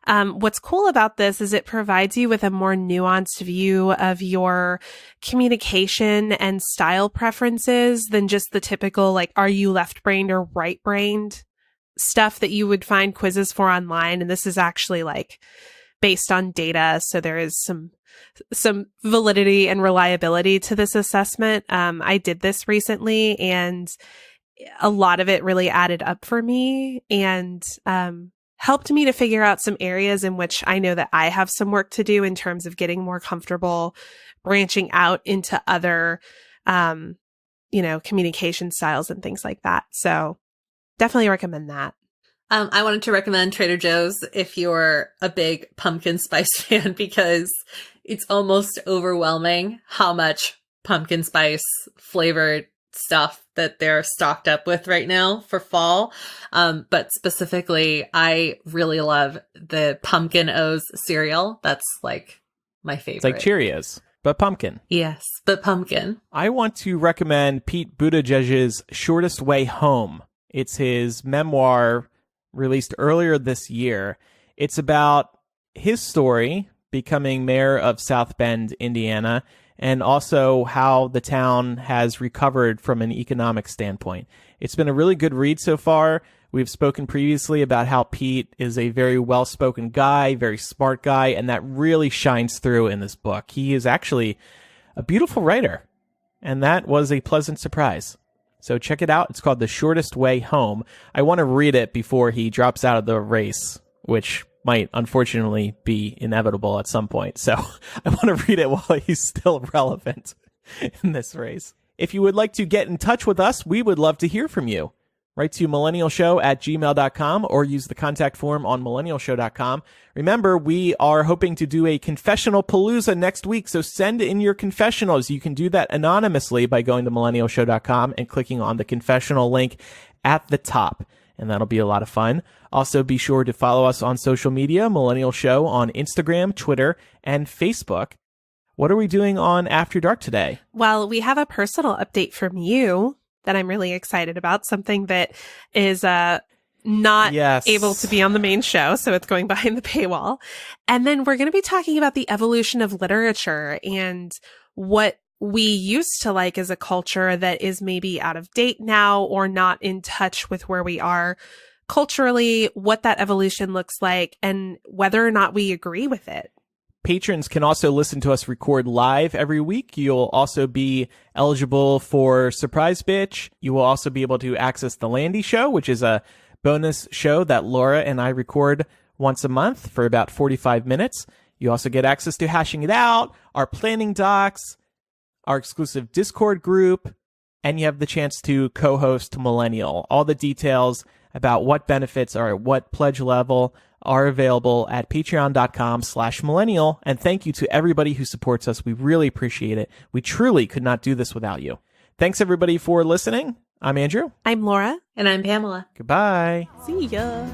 What's cool about this is it provides you with a more nuanced view of your communication and style preferences than just the typical, like, are you left-brained or right-brained stuff that you would find quizzes for online. And this is actually like based on data. So there is some validity and reliability to this assessment. I did this recently and a lot of it really added up for me and, helped me to figure out some areas in which I know that I have some work to do in terms of getting more comfortable branching out into other, communication styles and things like that. So definitely recommend that. I wanted to recommend Trader Joe's if you're a big pumpkin spice fan, because it's almost overwhelming how much pumpkin spice flavored stuff that they're stocked up with right now for fall. But specifically, I really love the Pumpkin O's cereal. That's like my favorite. It's like Cheerios, but pumpkin. Yes, but pumpkin. I want to recommend Pete Buttigieg's Shortest Way Home. It's his memoir released earlier this year. It's about his story becoming mayor of South Bend, Indiana, and also how the town has recovered from an economic standpoint. It's been a really good read so far. We've spoken previously about how Pete is a very well-spoken guy, very smart guy, and that really shines through in this book. He is actually a beautiful writer, and that was a pleasant surprise. So check it out. It's called The Shortest Way Home. I want to read it before he drops out of the race, which might unfortunately be inevitable at some point. So I want to read it while he's still relevant in this race. If you would like to get in touch with us, we would love to hear from you. Write to millennialshow@gmail.com or use the contact form on millennialshow.com. Remember, we are hoping to do a confessional palooza next week, so send in your confessionals. You can do that anonymously by going to millennialshow.com and clicking on the confessional link at the top, and that'll be a lot of fun. Also, be sure to follow us on social media, Millennial Show on Instagram, Twitter, and Facebook. What are we doing on After Dark today? Well, we have a personal update from you. that I'm really excited about, something that is not able to be on the main show, so it's going behind the paywall. And then we're going to be talking about the evolution of literature and what we used to like as a culture that is maybe out of date now or not in touch with where we are culturally, what that evolution looks like, and whether or not we agree with it. Patrons can also listen to us record live every week. You'll also be eligible for Surprise Bitch. You will also be able to access The Landy Show, which is a bonus show that Laura and I record once a month for about 45 minutes. You also get access to Hashing It Out, our planning docs, our exclusive Discord group, and you have the chance to co-host Millennial. All the details about what benefits are at what pledge level are available at patreon.com/millennial. And thank you to everybody who supports us. We really appreciate it. We truly could not do this without you. Thanks everybody for listening. I'm Andrew. I'm Laura. And I'm Pamela. Goodbye. See ya.